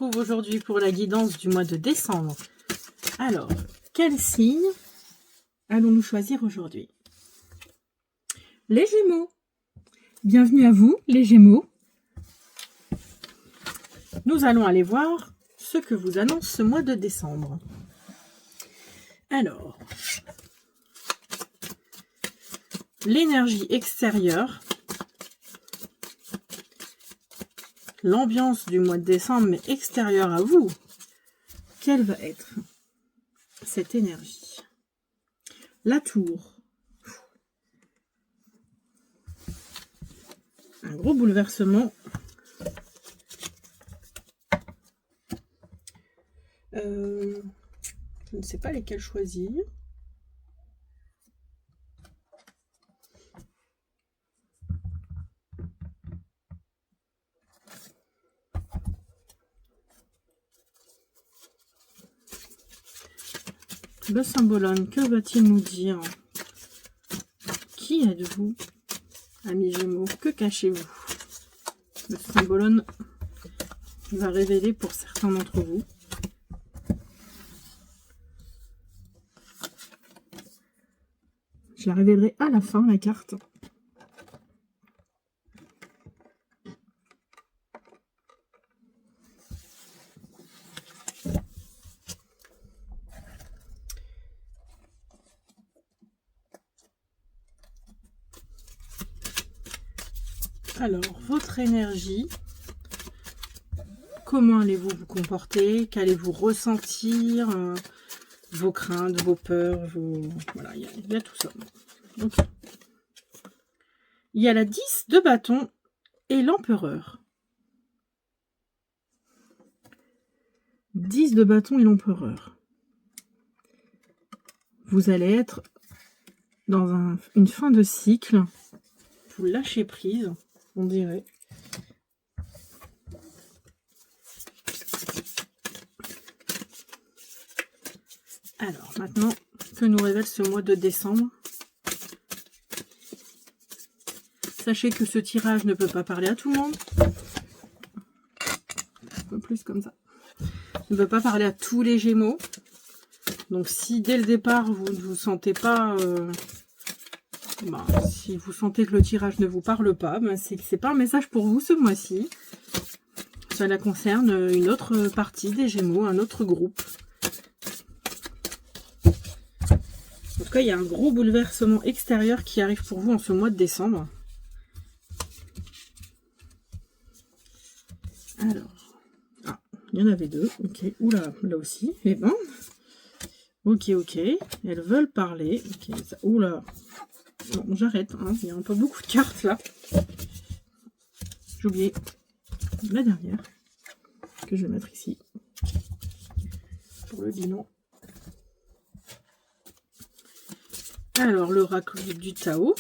retrouve aujourd'hui pour la guidance du mois de décembre. Alors, quel signe allons-nous choisir aujourd'hui? Les Gémeaux. Bienvenue à vous, les Gémeaux. Nous allons aller voir ce que vous annonce ce mois de décembre. Alors, l'énergie extérieure, l'ambiance du mois de décembre, mais extérieure à vous, quelle va être cette énergie? La tour. Un gros bouleversement. Je ne sais pas lesquels choisir. Le symbolone, que va-t-il nous dire? Qui êtes-vous, amis Gémeaux? Que cachez-vous? Le symbolone va révéler pour certains d'entre vous. Je la révélerai à la fin, la carte. Alors, votre énergie, comment allez-vous vous comporter? Qu'allez-vous ressentir? Vos craintes, vos peurs, voilà, il y a tout ça. Donc, il y a la 10 de bâton et l'empereur. 10 de bâton et l'empereur. Vous allez être dans une fin de cycle. Vous lâchez prise, on dirait. Alors, maintenant, que nous révèle ce mois de décembre? Sachez que ce tirage ne peut pas parler à tout le monde. Un peu plus comme ça. Ne peut pas parler à tous les Gémeaux. Donc, si dès le départ, vous ne vous sentez pas... si vous sentez que le tirage ne vous parle pas, c'est que c'est pas un message pour vous ce mois-ci. Cela concerne une autre partie des Gémeaux, un autre groupe. En tout cas, il y a un gros bouleversement extérieur qui arrive pour vous en ce mois de décembre. Alors, il y en avait deux. Ok, oula, là aussi. Eh ben, ok. Elles veulent parler. Ok, ça, oula. Bon, j'arrête. Hein. Il y a un peu beaucoup de cartes là. J'ai oublié la dernière que je vais mettre ici pour le bilan. Alors, l'oracle du Tao,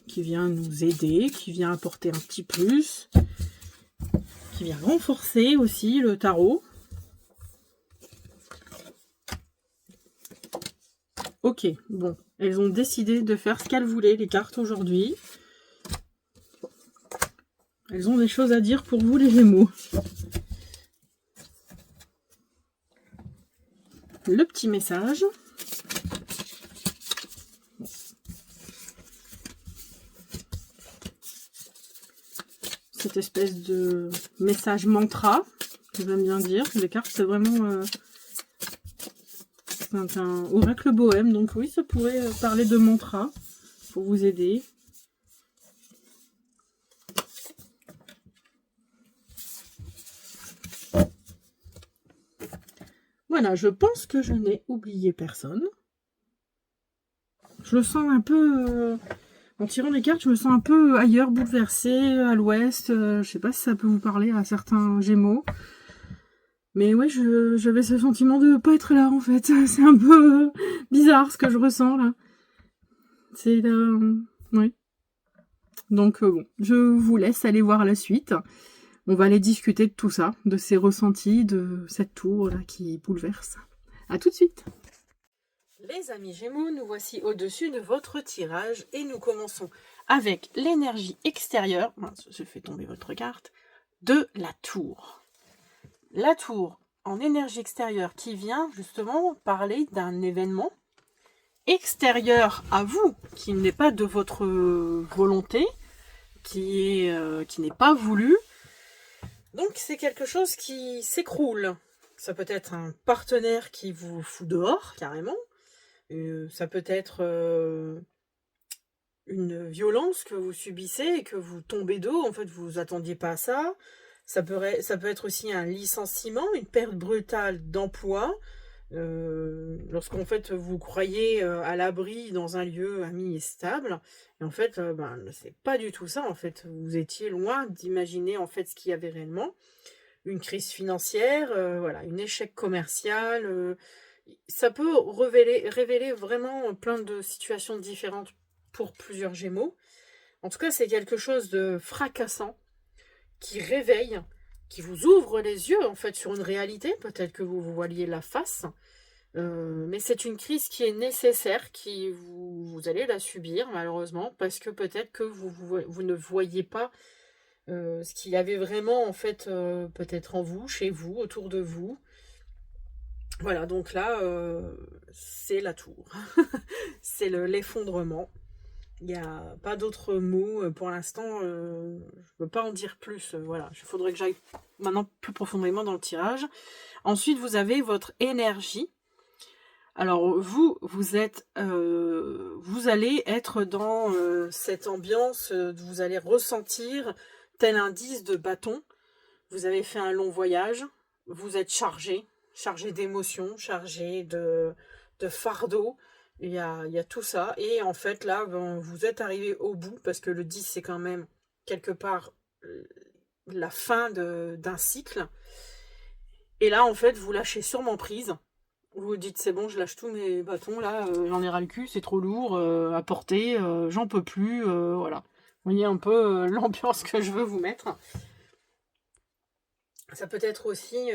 qui vient nous aider, qui vient apporter un petit plus, qui vient renforcer aussi le tarot. Ok, bon, elles ont décidé de faire ce qu'elles voulaient, les cartes, aujourd'hui. Elles ont des choses à dire pour vous, les Gémeaux. Le petit message. Cette espèce de message mantra, que j'aime bien dire. Les cartes, c'est vraiment un oracle bohème, donc oui, ça pourrait parler de mantra pour vous aider. Voilà, je pense que je n'ai oublié personne. Je le sens un peu... en tirant les cartes, je me sens un peu ailleurs, bouleversée, à l'ouest. Je sais pas si ça peut vous parler à certains Gémeaux. Mais ouais, j'avais ce sentiment de ne pas être là, en fait. C'est un peu bizarre, ce que je ressens, là. C'est... oui. Donc, bon, je vous laisse aller voir la suite. On va aller discuter de tout ça, de ces ressentis, de cette tour-là qui bouleverse. À tout de suite. Les amis Gémeaux, nous voici au-dessus de votre tirage et nous commençons avec l'énergie extérieure, je fais tomber votre carte, de la tour. La tour en énergie extérieure qui vient justement parler d'un événement extérieur à vous, qui n'est pas de votre volonté, qui n'est pas voulu. Donc c'est quelque chose qui s'écroule. Ça peut être un partenaire qui vous fout dehors, carrément. Ça peut être une violence que vous subissez et que vous tombez d'eau. En fait, vous vous attendiez pas à ça. Ça peut être aussi un licenciement, une perte brutale d'emploi. Lorsqu'en fait vous croyez à l'abri dans un lieu ami et stable, et en fait c'est pas du tout ça. En fait, vous étiez loin d'imaginer en fait ce qu'il y avait réellement. Une crise financière, voilà, un échec commercial. Ça peut révéler vraiment plein de situations différentes pour plusieurs Gémeaux. En tout cas, c'est quelque chose de fracassant qui réveille, qui vous ouvre les yeux en fait sur une réalité. Peut-être que vous voiliez la face, mais c'est une crise qui est nécessaire, qui vous allez la subir malheureusement, parce que peut-être que vous ne voyez pas ce qu'il y avait vraiment en fait, peut-être en vous, chez vous, autour de vous. Voilà, donc là, c'est la tour. C'est l'effondrement. Il n'y a pas d'autres mots pour l'instant. Je ne peux pas en dire plus. Voilà, il faudrait que j'aille maintenant plus profondément dans le tirage. Ensuite, vous avez votre énergie. Alors, vous allez être dans cette ambiance, vous allez ressentir tel un 10 de bâton. Vous avez fait un long voyage, vous êtes chargé d'émotions, chargé de fardeau. Il y a tout ça. Et en fait, là, vous êtes arrivé au bout, parce que le 10, c'est quand même quelque part la fin d'un cycle. Et là, en fait, vous lâchez sûrement prise. Vous vous dites, c'est bon, je lâche tous mes bâtons, là, j'en ai ras le cul, c'est trop lourd à porter, j'en peux plus, voilà. Vous voyez un peu l'ambiance que je veux vous mettre. Ça peut être aussi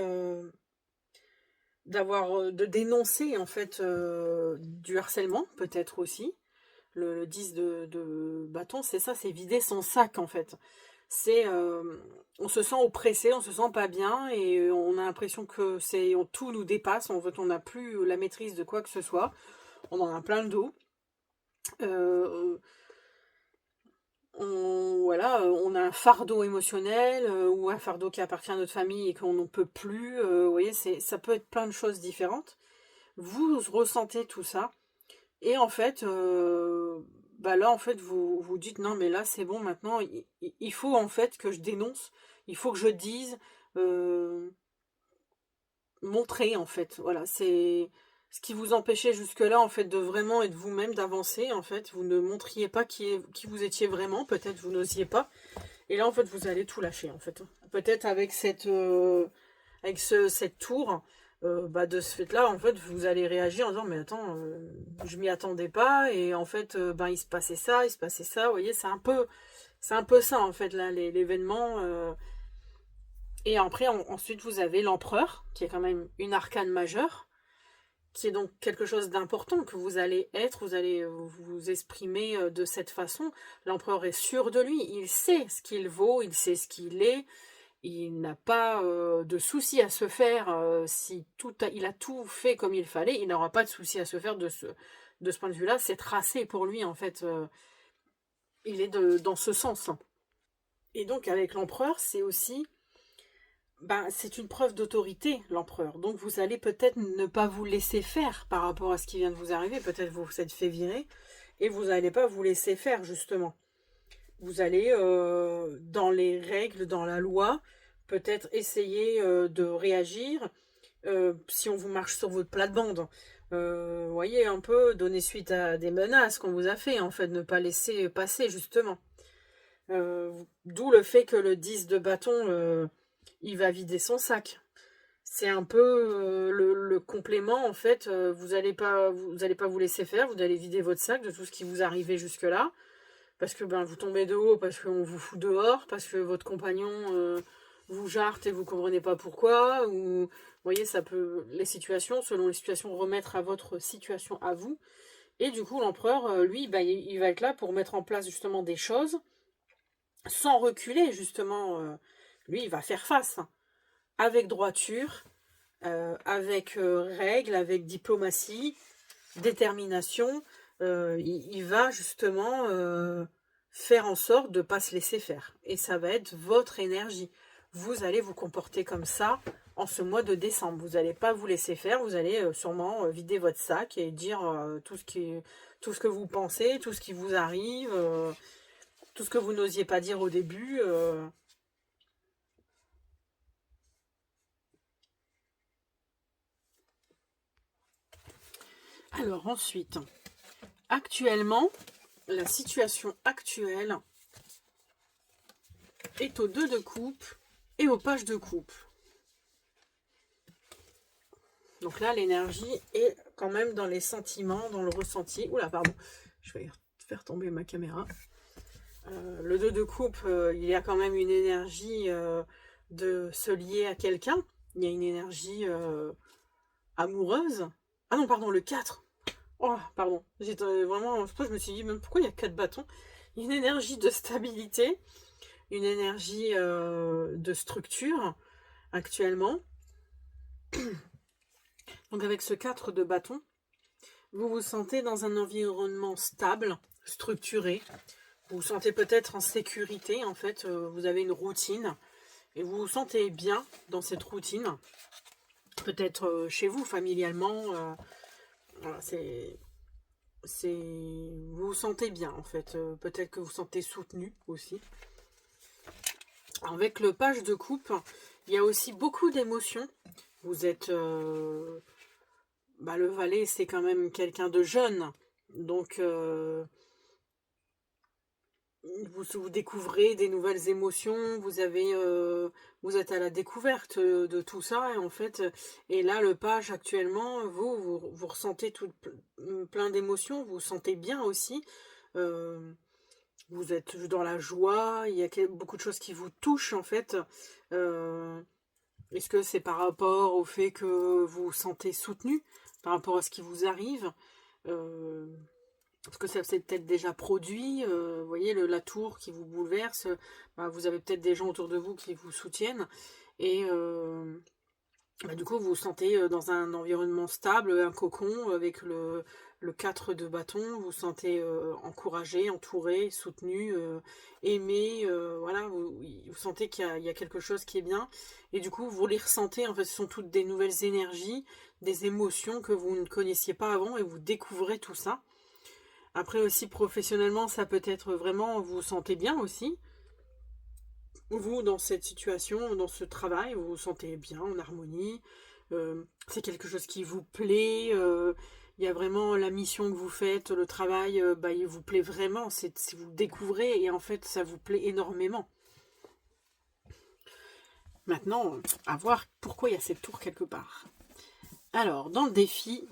de dénoncer, en fait, du harcèlement, peut-être aussi. Le 10 de bâton, c'est ça, c'est vider son sac, en fait. C'est on se sent oppressé, on se sent pas bien, et on a l'impression que tout nous dépasse. En fait, on n'a plus la maîtrise de quoi que ce soit. On en a plein le dos. On a un fardeau émotionnel, ou un fardeau qui appartient à notre famille et qu'on n'en peut plus. Vous voyez, ça peut être plein de choses différentes. Vous ressentez tout ça, et en fait, là, en fait, vous dites non, mais là, c'est bon, maintenant, il faut en fait que je dénonce, il faut que je dise, montrer, en fait. Voilà, c'est ce qui vous empêchait jusque-là, en fait, de vraiment être vous-même, d'avancer. En fait, vous ne montriez pas qui vous étiez vraiment, peut-être vous n'osiez pas. Et là, en fait, vous allez tout lâcher, en fait. Peut-être avec cette tour, de ce fait-là, en fait, vous allez réagir en disant, mais attends, je m'y attendais pas, et en fait, il se passait ça, vous voyez, c'est un peu ça, en fait, là, l'événement. Et après, ensuite, vous avez l'empereur, qui est quand même une arcane majeure, qui est donc quelque chose d'important que vous allez être, vous allez vous exprimer de cette façon. L'empereur est sûr de lui, il sait ce qu'il vaut, il sait ce qu'il est, il n'a pas de souci à se faire. Si il a tout fait comme il fallait, il n'aura pas de souci à se faire de ce point de vue-là. C'est tracé pour lui, en fait. Il est dans ce sens. Et donc, avec l'empereur, c'est aussi... c'est une preuve d'autorité, l'empereur. Donc, vous allez peut-être ne pas vous laisser faire par rapport à ce qui vient de vous arriver. Peut-être vous vous êtes fait virer et vous n'allez pas vous laisser faire, justement. Vous allez, dans les règles, dans la loi, peut-être essayer de réagir si on vous marche sur votre plate-bande. Vous voyez, un peu donner suite à des menaces qu'on vous a fait, en fait, ne pas laisser passer, justement. D'où le fait que le 10 de bâton, il va vider son sac. C'est un peu le complément, en fait. Vous allez pas vous laisser faire, vous allez vider votre sac de tout ce qui vous arrivait jusque-là. Parce que vous tombez de haut, parce qu'on vous fout dehors, parce que votre compagnon vous jarte et vous comprenez pas pourquoi. Ou, vous voyez, ça peut, selon les situations, remettre à votre situation à vous. Et du coup, l'empereur, lui, il va être là pour mettre en place justement des choses, sans reculer, justement. Lui, il va faire face. avec droiture, avec règle, avec diplomatie, détermination. Il va justement faire en sorte de ne pas se laisser faire. Et ça va être votre énergie. Vous allez vous comporter comme ça en ce mois de décembre. Vous n'allez pas vous laisser faire. Vous allez sûrement vider votre sac et dire tout ce que vous pensez, tout ce qui vous arrive, tout ce que vous n'osiez pas dire au début. Alors ensuite, actuellement, la situation actuelle est au 2 de coupe et au page de coupe. Donc là, l'énergie est quand même dans les sentiments, dans le ressenti. Oula, pardon, je vais faire tomber ma caméra. Le 2 de coupe, il y a quand même une énergie de se lier à quelqu'un. Il y a une énergie amoureuse. Ah non, pardon, le 4. Oh, pardon. J'étais vraiment... Je me suis dit, même pourquoi il y a 4 bâtons? Une énergie de stabilité, une énergie de structure actuellement. Donc avec ce 4 de bâton, vous vous sentez dans un environnement stable, structuré. Vous vous sentez peut-être en sécurité, en fait. Vous avez une routine et vous vous sentez bien dans cette routine. Peut-être chez vous, familialement. Voilà, vous vous sentez bien, en fait. Peut-être que vous vous sentez soutenu aussi. Avec le page de coupe, il y a aussi beaucoup d'émotions. Vous êtes... le valet, c'est quand même quelqu'un de jeune. Donc, vous découvrez des nouvelles émotions. Vous êtes à la découverte de tout ça. Et en fait, et là, le page, actuellement, vous ressentez plein d'émotions. Vous vous sentez bien aussi. Vous êtes dans la joie. Il y a beaucoup de choses qui vous touchent, en fait. Est-ce que c'est par rapport au fait que vous vous sentez soutenu par rapport à ce qui vous arrive? Parce que ça s'est peut-être déjà produit. Vous voyez, la tour qui vous bouleverse. Vous avez peut-être des gens autour de vous qui vous soutiennent. Et du coup, vous vous sentez dans un environnement stable, un cocon, avec le 4 de bâton. Vous vous sentez encouragé, entouré, soutenu, aimé. Voilà, vous sentez qu'il y a quelque chose qui est bien. Et du coup, vous les ressentez. En fait, ce sont toutes des nouvelles énergies, des émotions que vous ne connaissiez pas avant. Et vous découvrez tout ça. Après aussi, professionnellement, ça peut être vraiment, vous vous sentez bien aussi. Vous, dans cette situation, dans ce travail, vous vous sentez bien, en harmonie. C'est quelque chose qui vous plaît. Il y a vraiment la mission que vous faites, le travail, il vous plaît vraiment. Vous le découvrez et en fait, ça vous plaît énormément. Maintenant, à voir pourquoi il y a cette tour quelque part. Alors, dans le défi,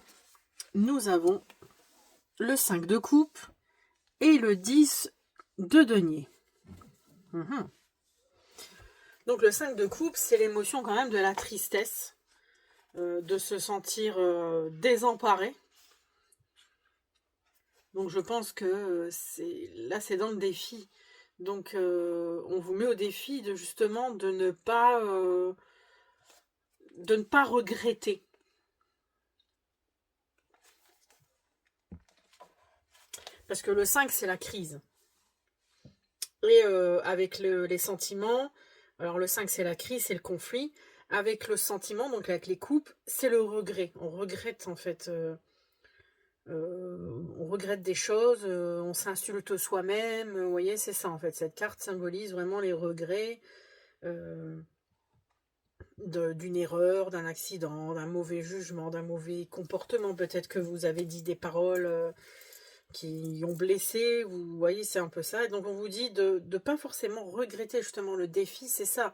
nous avons le 5 de coupe et le 10 de denier. Donc le 5 de coupe, c'est l'émotion quand même de la tristesse, de se sentir désemparé. Donc je pense que c'est dans le défi. Donc on vous met au défi de justement de ne pas regretter. Parce que le 5, c'est la crise. Et avec les sentiments, alors le 5, c'est la crise, c'est le conflit. Avec le sentiment, donc avec les coupes, c'est le regret. On regrette en fait. On regrette des choses, on s'insulte soi-même. Vous voyez, c'est ça en fait. Cette carte symbolise vraiment les regrets d'une erreur, d'un accident, d'un mauvais jugement, d'un mauvais comportement. Peut-être que vous avez dit des paroles qui ont blessé, vous voyez, c'est un peu ça. Et donc on vous dit de ne pas forcément regretter justement le défi, c'est ça.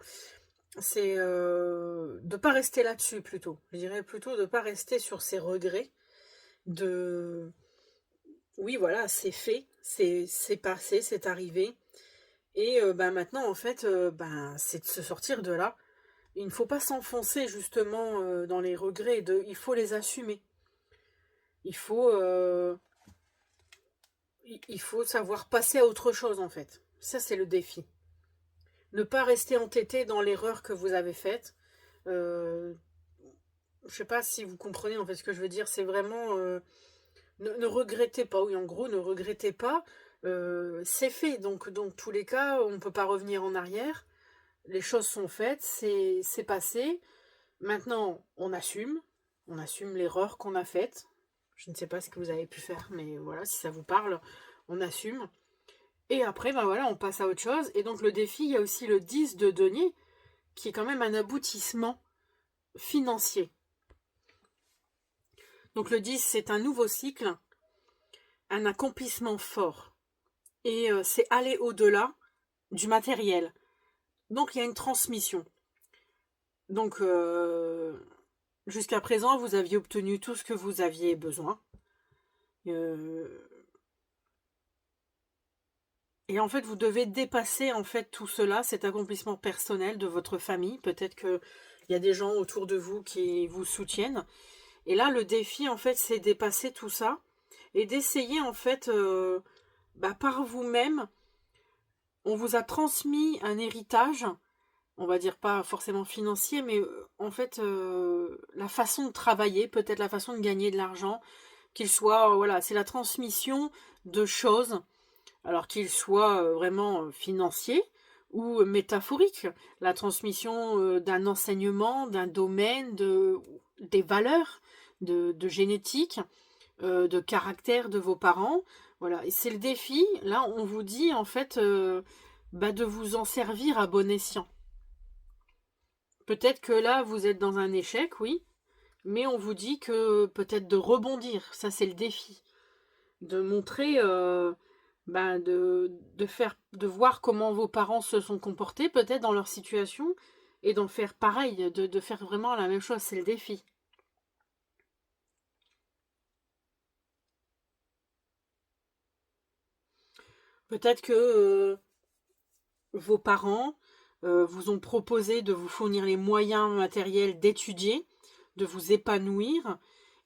C'est de ne pas rester là-dessus plutôt. Je dirais plutôt de ne pas rester sur ces regrets. Oui, voilà, c'est fait, c'est passé, c'est arrivé. Et maintenant, en fait, c'est de se sortir de là. Il ne faut pas s'enfoncer justement dans les regrets. Il faut les assumer. Il faut savoir passer à autre chose, en fait. Ça, c'est le défi. Ne pas rester entêté dans l'erreur que vous avez faite. Je sais pas si vous comprenez en fait ce que je veux dire. C'est vraiment... ne regrettez pas. Oui, en gros, ne regrettez pas. C'est fait. Donc, dans tous les cas, on ne peut pas revenir en arrière. Les choses sont faites. C'est passé. Maintenant, on assume. On assume l'erreur qu'on a faite. Je ne sais pas ce que vous avez pu faire, mais voilà, si ça vous parle, on assume. Et après, ben voilà, on passe à autre chose. Et donc, le défi, il y a aussi le 10 de denier, qui est quand même un aboutissement financier. Donc, le 10, c'est un nouveau cycle, un accomplissement fort. Et c'est aller au-delà du matériel. Donc, il y a une transmission. Donc, jusqu'à présent, vous aviez obtenu tout ce que vous aviez besoin. Et en fait, vous devez dépasser en fait tout cela, cet accomplissement personnel de votre famille. Peut-être qu'il y a des gens autour de vous qui vous soutiennent. Et là, le défi, en fait, c'est dépasser tout ça et d'essayer, en fait, par vous-même, on vous a transmis un héritage, on va dire pas forcément financier, mais en fait, la façon de travailler, peut-être la façon de gagner de l'argent, qu'il soit, voilà, c'est la transmission de choses, alors qu'il soit vraiment financier ou métaphorique, la transmission d'un enseignement, d'un domaine, des valeurs, de génétique, de caractère de vos parents. Voilà, et c'est le défi. Là, on vous dit en fait de vous en servir à bon escient. Peut-être que là, vous êtes dans un échec, oui, mais on vous dit que peut-être de rebondir. Ça, c'est le défi. De montrer, de voir comment vos parents se sont comportés, peut-être dans leur situation, et d'en faire pareil, de faire vraiment la même chose. C'est le défi. Peut-être que vos parents vous ont proposé de vous fournir les moyens matériels d'étudier, de vous épanouir,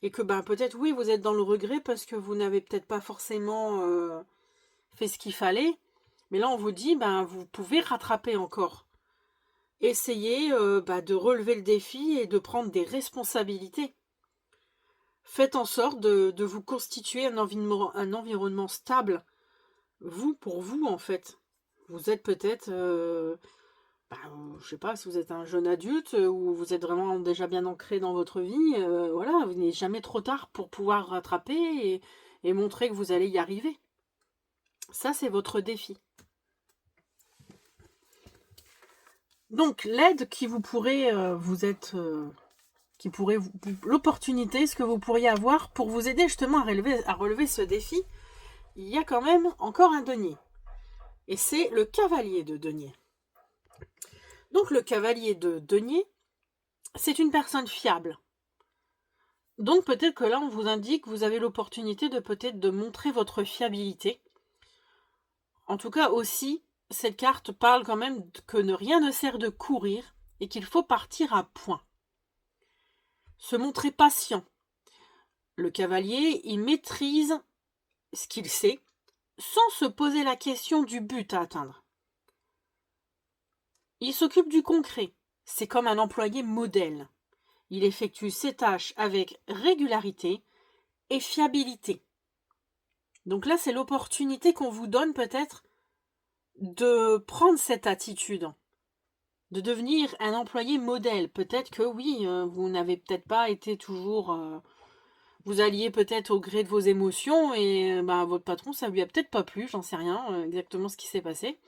et que peut-être oui, vous êtes dans le regret parce que vous n'avez peut-être pas forcément fait ce qu'il fallait, mais là on vous dit vous pouvez rattraper encore. Essayez de relever le défi et de prendre des responsabilités. Faites en sorte de vous constituer un environnement stable, vous, pour vous en fait. Vous êtes peut-être, je sais pas, si vous êtes un jeune adulte ou vous êtes vraiment déjà bien ancré dans votre vie, voilà, vous n'êtes jamais trop tard pour pouvoir rattraper et montrer que vous allez y arriver. Ça, c'est votre défi. Donc, l'aide qui vous pourrait l'opportunité, ce que vous pourriez avoir pour vous aider justement à relever ce défi, il y a quand même encore un denier. Et c'est le cavalier de denier. Donc, le cavalier de denier, c'est une personne fiable. Donc, peut-être que là, on vous indique que vous avez l'opportunité de montrer votre fiabilité. En tout cas, aussi, cette carte parle quand même que rien ne sert de courir et qu'il faut partir à point. Se montrer patient. Le cavalier, il maîtrise ce qu'il sait sans se poser la question du but à atteindre. Il s'occupe du concret. C'est comme un employé modèle. Il effectue ses tâches avec régularité et fiabilité. Donc là, c'est l'opportunité qu'on vous donne peut-être de prendre cette attitude, de devenir un employé modèle. Peut-être que oui, vous n'avez peut-être pas été toujours... vous alliez peut-être au gré de vos émotions et votre patron, ça lui a peut-être pas plu, j'en sais rien exactement ce qui s'est passé.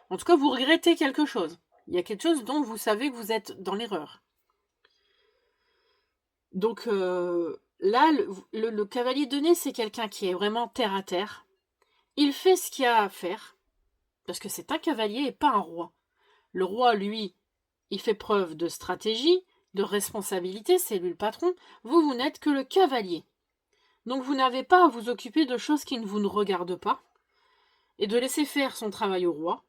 En tout cas, vous regrettez quelque chose. Il y a quelque chose dont vous savez que vous êtes dans l'erreur. Donc là, le cavalier de nez, c'est quelqu'un qui est vraiment terre à terre. Il fait ce qu'il y a à faire, parce que c'est un cavalier et pas un roi. Le roi, lui, il fait preuve de stratégie, de responsabilité, c'est lui le patron. Vous n'êtes que le cavalier. Donc vous n'avez pas à vous occuper de choses qui ne vous regardent pas, et de laisser faire son travail au roi,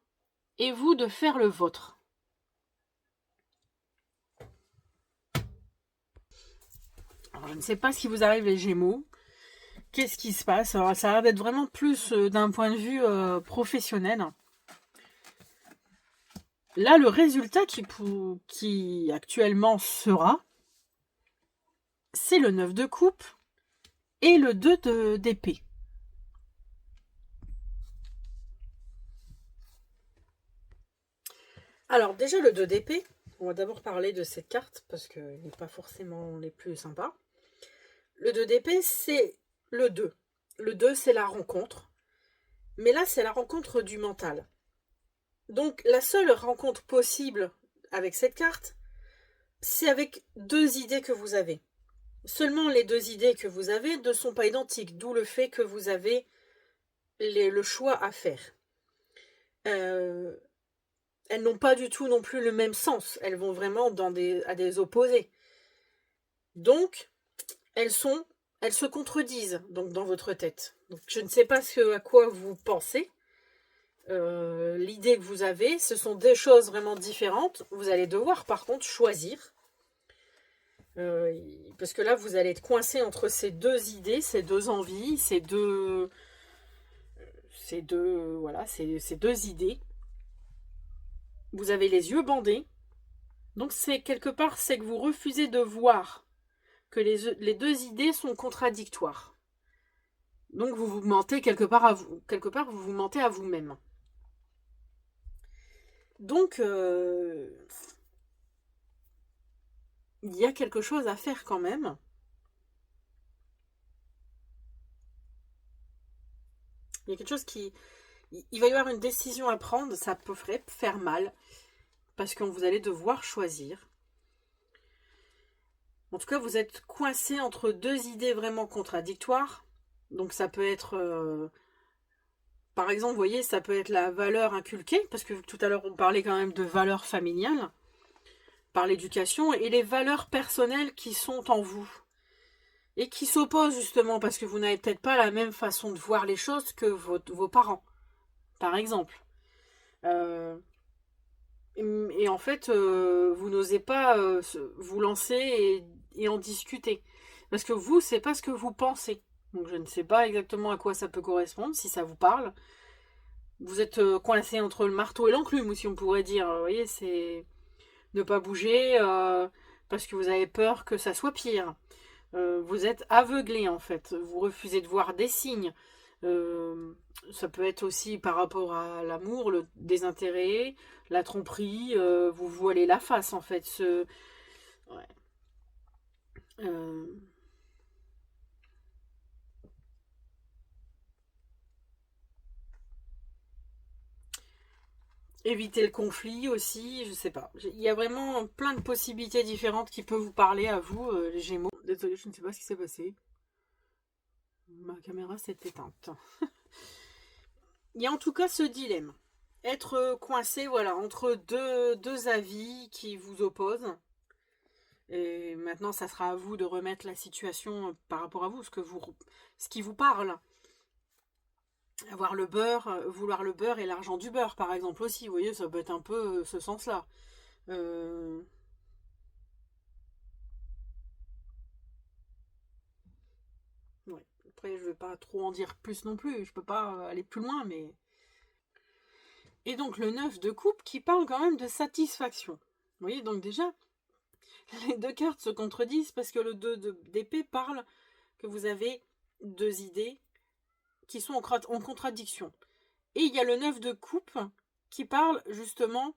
et vous de faire le vôtre. Alors, je ne sais pas ce qui vous arrive les Gémeaux. Qu'est-ce qui se passe? Alors, ça a l'air d'être vraiment plus d'un point de vue professionnel. Là, le résultat qui actuellement sera, c'est le 9 de coupe et le 2 d'épée. Alors déjà le 2 d'épée, on va d'abord parler de cette carte parce qu'il n'est pas forcément les plus sympas. Le 2 d'épée, c'est le 2. Le 2, c'est la rencontre. Mais là, c'est la rencontre du mental. Donc la seule rencontre possible avec cette carte, c'est avec deux idées que vous avez. Seulement les deux idées que vous avez ne sont pas identiques, d'où le fait que vous avez le choix à faire. Elles n'ont pas du tout non plus le même sens, elles vont vraiment à des opposés. Donc, elles se contredisent donc dans votre tête. Donc, je ne sais pas à quoi vous pensez. L'idée que vous avez, ce sont deux choses vraiment différentes. Vous allez devoir par contre choisir. Parce que là, vous allez être coincé entre ces deux idées, ces deux envies, ces deux idées. Vous avez les yeux bandés. Donc c'est quelque part, c'est que vous refusez de voir que les deux idées sont contradictoires. Donc vous vous mentez quelque part vous vous mentez à vous-même. Donc il y a quelque chose à faire quand même. Il y a quelque chose il va y avoir une décision à prendre, ça peut faire mal, parce que vous allez devoir choisir. En tout cas, vous êtes coincé entre deux idées vraiment contradictoires. Donc ça peut être, par exemple, vous voyez, ça peut être la valeur inculquée, parce que tout à l'heure on parlait quand même de valeurs familiales, par l'éducation, et les valeurs personnelles qui sont en vous. Et qui s'opposent justement, parce que vous n'avez peut-être pas la même façon de voir les choses que vos parents, par exemple. Et en fait, vous n'osez pas vous lancer et en discuter. Parce que vous, c'est pas ce que vous pensez. Donc je ne sais pas exactement à quoi ça peut correspondre, si ça vous parle. Vous êtes coincé entre le marteau et l'enclume, ou si on pourrait dire. Vous voyez, c'est ne pas bouger parce que vous avez peur que ça soit pire. Vous êtes aveuglé en fait. Vous refusez de voir des signes. Euh, Ça peut être aussi par rapport à l'amour, le désintérêt, la tromperie. Vous voilez la face en fait. Ouais. Euh, Éviter le conflit aussi, je sais pas. Il y a vraiment plein de possibilités différentes qui peuvent vous parler à vous, les Gémeaux. Désolée, je ne sais pas ce qui s'est passé. Ma caméra s'est éteinte. Il y a en tout cas ce dilemme. Être coincé voilà, entre deux avis qui vous opposent. Et maintenant, ça sera à vous de remettre la situation par rapport à vous, ce qui vous parle. Avoir le beurre, vouloir le beurre et l'argent du beurre, par exemple, aussi. Vous voyez, ça peut être un peu ce sens-là. Euh, ouais. Après, je ne vais pas trop en dire plus non plus. Je peux pas aller plus loin, mais... Et donc, le 9 de coupe qui parle quand même de satisfaction. Vous voyez, donc déjà, les deux cartes se contredisent parce que le 2 d'épée parle que vous avez deux idées qui sont en contradiction. Et il y a le 9 de coupe qui parle justement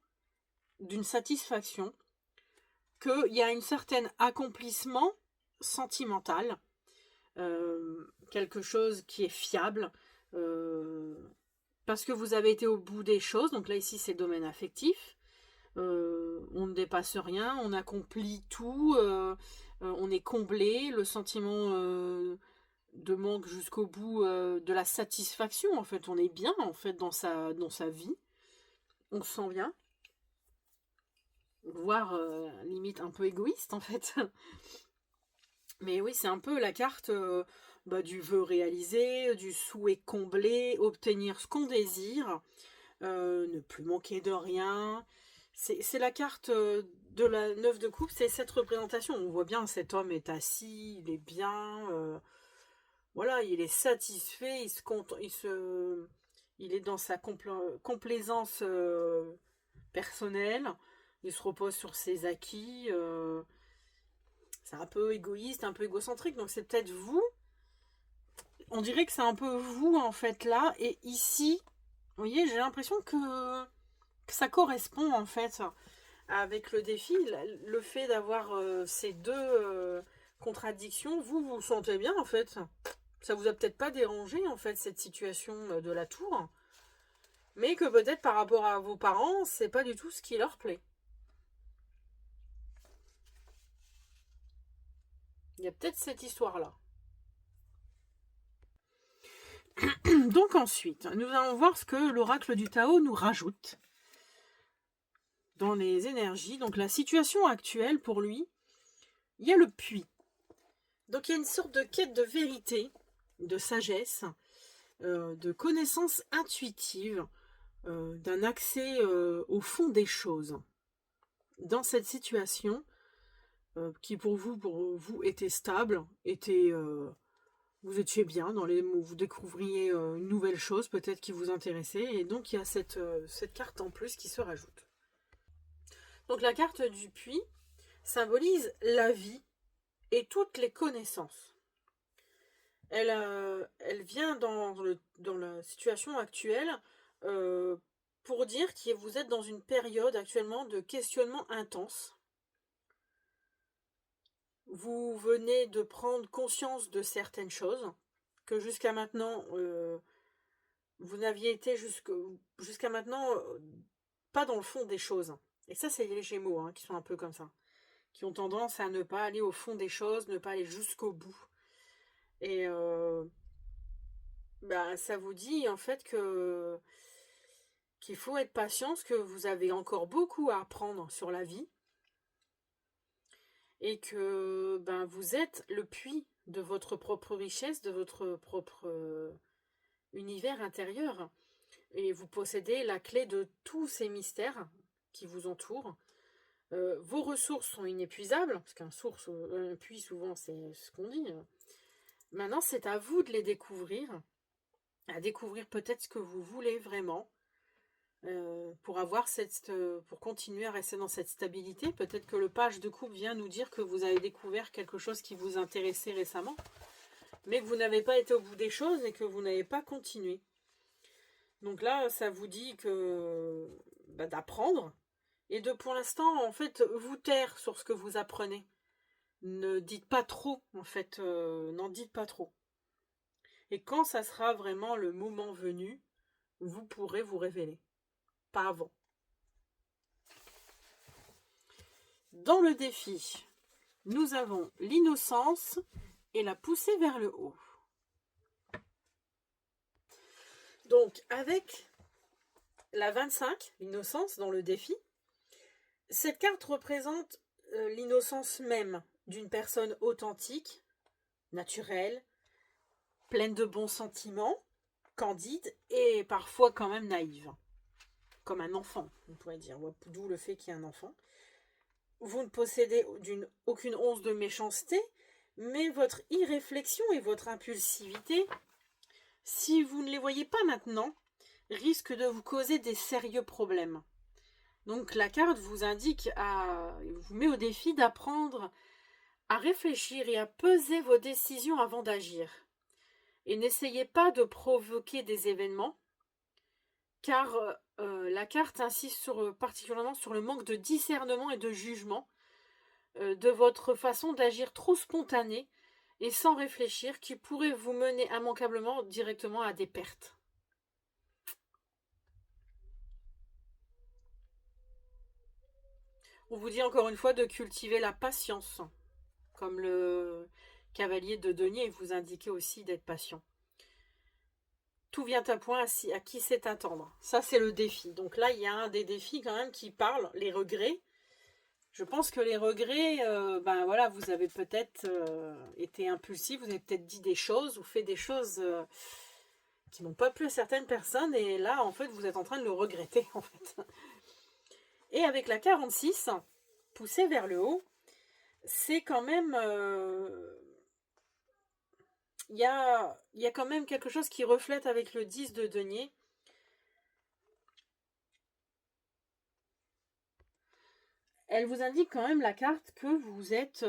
d'une satisfaction, qu'il y a un certain accomplissement sentimental, quelque chose qui est fiable, parce que vous avez été au bout des choses. Donc là ici c'est le domaine affectif. On ne dépasse rien, on accomplit tout, on est comblé, le sentiment de manque jusqu'au bout de la satisfaction. En fait, on est bien en fait dans sa vie, on se sent bien, voire limite un peu égoïste en fait. Mais oui, c'est un peu la carte du vœu réalisé, du souhait comblé, obtenir ce qu'on désire, ne plus manquer de rien. C'est la carte de la 9 de coupe, c'est cette représentation. On voit bien, cet homme est assis, il est bien, voilà, il est satisfait, il est dans sa complaisance personnel, il se repose sur ses acquis, c'est un peu égoïste, un peu égocentrique, donc c'est peut-être vous, on dirait que c'est un peu vous en fait là, et ici, vous voyez, j'ai l'impression que ça correspond en fait avec le défi, le fait d'avoir ces deux contradictions, vous sentez bien en fait. Ça vous a peut-être pas dérangé en fait cette situation de la tour, mais que peut-être par rapport à vos parents, c'est pas du tout ce qui leur plaît. Il y a peut-être cette histoire-là. Donc ensuite, nous allons voir ce que l'oracle du Tao nous rajoute dans les énergies. Donc la situation actuelle pour lui, il y a le puits. Donc il y a une sorte de quête de vérité, de sagesse, de connaissance intuitive, d'un accès au fond des choses. Dans cette situation, qui pour vous était stable, vous étiez bien, vous découvriez une nouvelle chose peut-être qui vous intéressait, et donc il y a cette carte en plus qui se rajoute. Donc la carte du puits symbolise la vie et toutes les connaissances. Elle vient dans la situation actuelle pour dire que vous êtes dans une période actuellement de questionnement intense. Vous venez de prendre conscience de certaines choses que jusqu'à maintenant, vous n'aviez été jusqu'à maintenant pas dans le fond des choses. Et ça, c'est les Gémeaux qui sont un peu comme ça, qui ont tendance à ne pas aller au fond des choses, ne pas aller jusqu'au bout. Et ça vous dit en fait qu'il faut être patient, que vous avez encore beaucoup à apprendre sur la vie et que vous êtes le puits de votre propre richesse, de votre propre univers intérieur, et vous possédez la clé de tous ces mystères qui vous entourent. Vos ressources sont inépuisables, parce qu'un puits souvent c'est ce qu'on dit. Maintenant c'est à vous de les découvrir, à découvrir peut-être ce que vous voulez vraiment, pour continuer à rester dans cette stabilité. Peut-être que le page de coupe vient nous dire que vous avez découvert quelque chose qui vous intéressait récemment, mais que vous n'avez pas été au bout des choses et que vous n'avez pas continué. Donc là, ça vous dit que d'apprendre et de pour l'instant, en fait, vous taire sur ce que vous apprenez. Ne dites pas trop, en fait, n'en dites pas trop. Et quand ça sera vraiment le moment venu, vous pourrez vous révéler. Pas avant. Dans le défi, nous avons l'innocence et la poussée vers le haut. Donc, avec la 25, l'innocence dans le défi, cette carte représente l'innocence même d'une personne authentique, naturelle, pleine de bons sentiments, candide et parfois quand même naïve. Comme un enfant, on pourrait dire, d'où le fait qu'il y ait un enfant. Vous ne possédez aucune once de méchanceté, mais votre irréflexion et votre impulsivité, si vous ne les voyez pas maintenant, risquent de vous causer des sérieux problèmes. Donc la carte vous vous met au défi d'apprendre à réfléchir et à peser vos décisions avant d'agir. Et n'essayez pas de provoquer des événements, car la carte insiste particulièrement sur le manque de discernement et de jugement de votre façon d'agir trop spontanée et sans réfléchir, qui pourrait vous mener immanquablement directement à des pertes. On vous dit encore une fois de cultiver la patience, comme le cavalier de denier vous indiquait aussi d'être patient. Tout vient à point à qui sait attendre. Ça, c'est le défi. Donc là, il y a un des défis quand même qui parle, les regrets. Je pense que les regrets, vous avez peut-être été impulsif, vous avez peut-être dit des choses ou fait des choses qui n'ont pas plu à certaines personnes, et là, en fait, vous êtes en train de le regretter, en fait. Et avec la 46, poussée vers le haut, c'est quand même... il y a quand même quelque chose qui reflète avec le 10 de denier. elle vous indique quand même la carte que vous êtes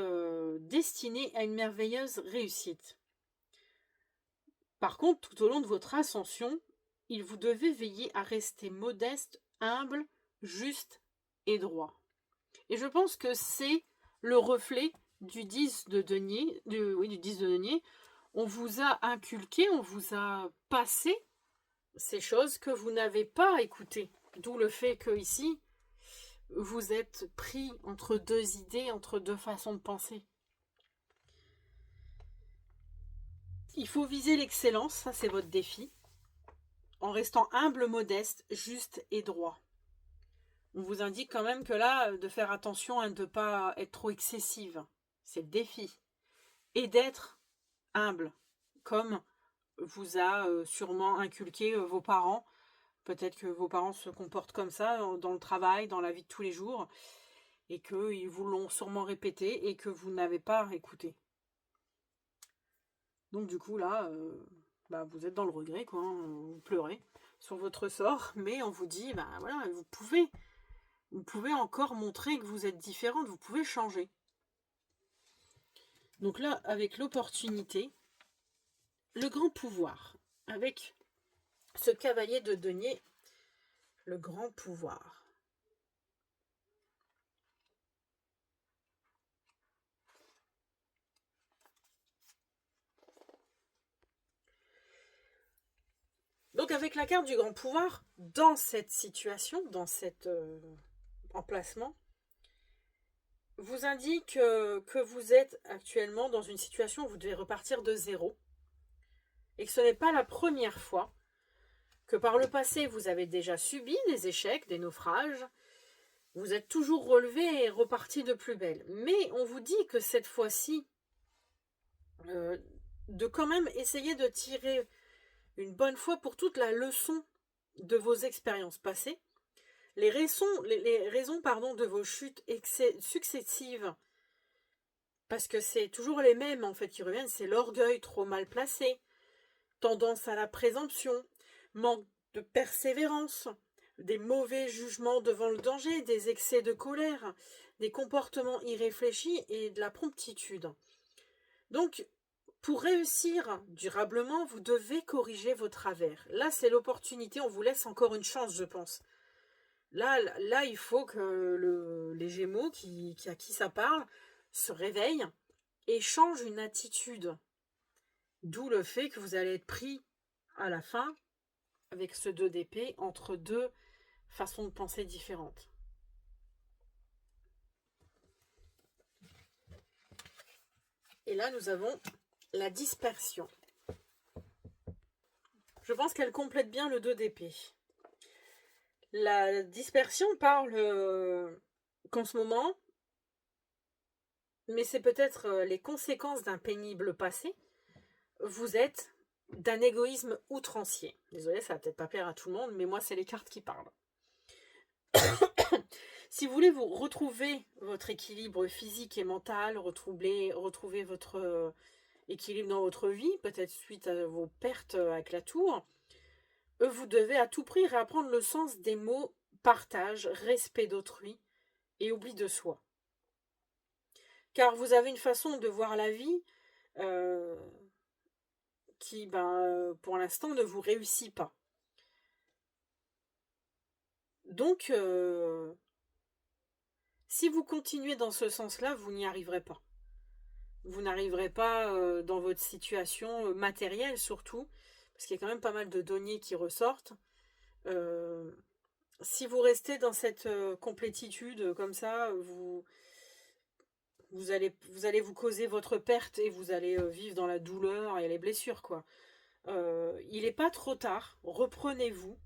destiné à une merveilleuse réussite. Par contre, tout au long de votre ascension, il vous devez veiller à rester modeste, humble, juste et droit. Et je pense que c'est le reflet du 10 de denier, du 10 de denier. On vous a inculqué, on vous a passé ces choses que vous n'avez pas écoutées. D'où le fait que ici, vous êtes pris entre deux idées, entre deux façons de penser. Il faut viser l'excellence, ça c'est votre défi, en restant humble, modeste, juste et droit. On vous indique quand même que là, de faire attention à ne pas être trop excessive. C'est le défi. Et d'être humble, comme vous a sûrement inculqué vos parents. Peut-être que vos parents se comportent comme ça dans le travail, dans la vie de tous les jours, et qu'ils vous l'ont sûrement répété et que vous n'avez pas écouté. Donc du coup là, vous êtes dans le regret, quoi, hein, vous pleurez sur votre sort, mais on vous dit, voilà, vous pouvez encore montrer que vous êtes différente, vous pouvez changer. Donc là, avec l'opportunité, le grand pouvoir, avec ce cavalier de denier, le grand pouvoir. Donc avec la carte du grand pouvoir, dans cette situation, dans cet emplacement, vous indique que vous êtes actuellement dans une situation où vous devez repartir de zéro et que ce n'est pas la première fois que par le passé vous avez déjà subi des échecs, des naufrages, vous êtes toujours relevé et reparti de plus belle. Mais on vous dit que cette fois-ci, de quand même essayer de tirer une bonne fois pour toutes la leçon de vos expériences passées, les raisons de vos chutes successives, parce que c'est toujours les mêmes en fait qui reviennent, c'est l'orgueil trop mal placé, tendance à la présomption, manque de persévérance, des mauvais jugements devant le danger, des excès de colère, des comportements irréfléchis et de la promptitude. Donc, pour réussir durablement, vous devez corriger vos travers. Là, c'est l'opportunité, on vous laisse encore une chance, je pense. Là, il faut que les Gémeaux, à qui ça parle, se réveillent et changent une attitude. D'où le fait que vous allez être pris à la fin, avec ce 2 d'épée, entre deux façons de penser différentes. Et là, nous avons la dispersion. Je pense qu'elle complète bien le 2 d'épée. La dispersion parle qu'en ce moment, mais c'est peut-être les conséquences d'un pénible passé, vous êtes d'un égoïsme outrancier. Désolée, ça va peut-être pas plaire à tout le monde, mais moi, c'est les cartes qui parlent. Si vous voulez vous retrouver votre équilibre physique et mental, retrouver votre équilibre dans votre vie, peut-être suite à vos pertes avec la tour, vous devez à tout prix réapprendre le sens des mots partage, respect d'autrui et oubli de soi. Car vous avez une façon de voir la vie qui, pour l'instant, ne vous réussit pas. Donc, si vous continuez dans ce sens-là, vous n'y arriverez pas. Vous n'arriverez pas dans votre situation matérielle surtout, parce qu'il y a quand même pas mal de deniers qui ressortent. Si vous restez dans cette complétitude comme ça, vous allez vous causer votre perte et vous allez vivre dans la douleur et les blessures, quoi. Il n'est pas trop tard, reprenez-vous,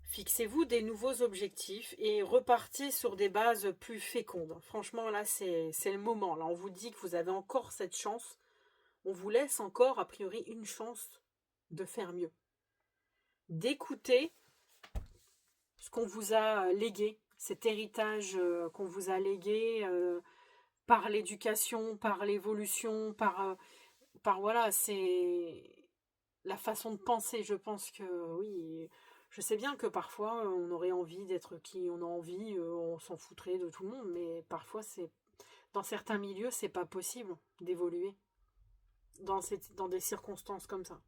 fixez-vous des nouveaux objectifs et repartez sur des bases plus fécondes. Franchement, là, c'est le moment. Là, on vous dit que vous avez encore cette chance. On vous laisse encore, a priori, une chance de faire mieux. D'écouter ce qu'on vous a légué, cet héritage qu'on vous a légué par l'éducation, par l'évolution, par voilà, c'est la façon de penser. Je pense que oui, Je sais bien que parfois, on aurait envie d'être qui on a envie, on s'en foutrait de tout le monde, mais parfois, dans certains milieux, c'est pas possible d'évoluer dans des circonstances comme ça.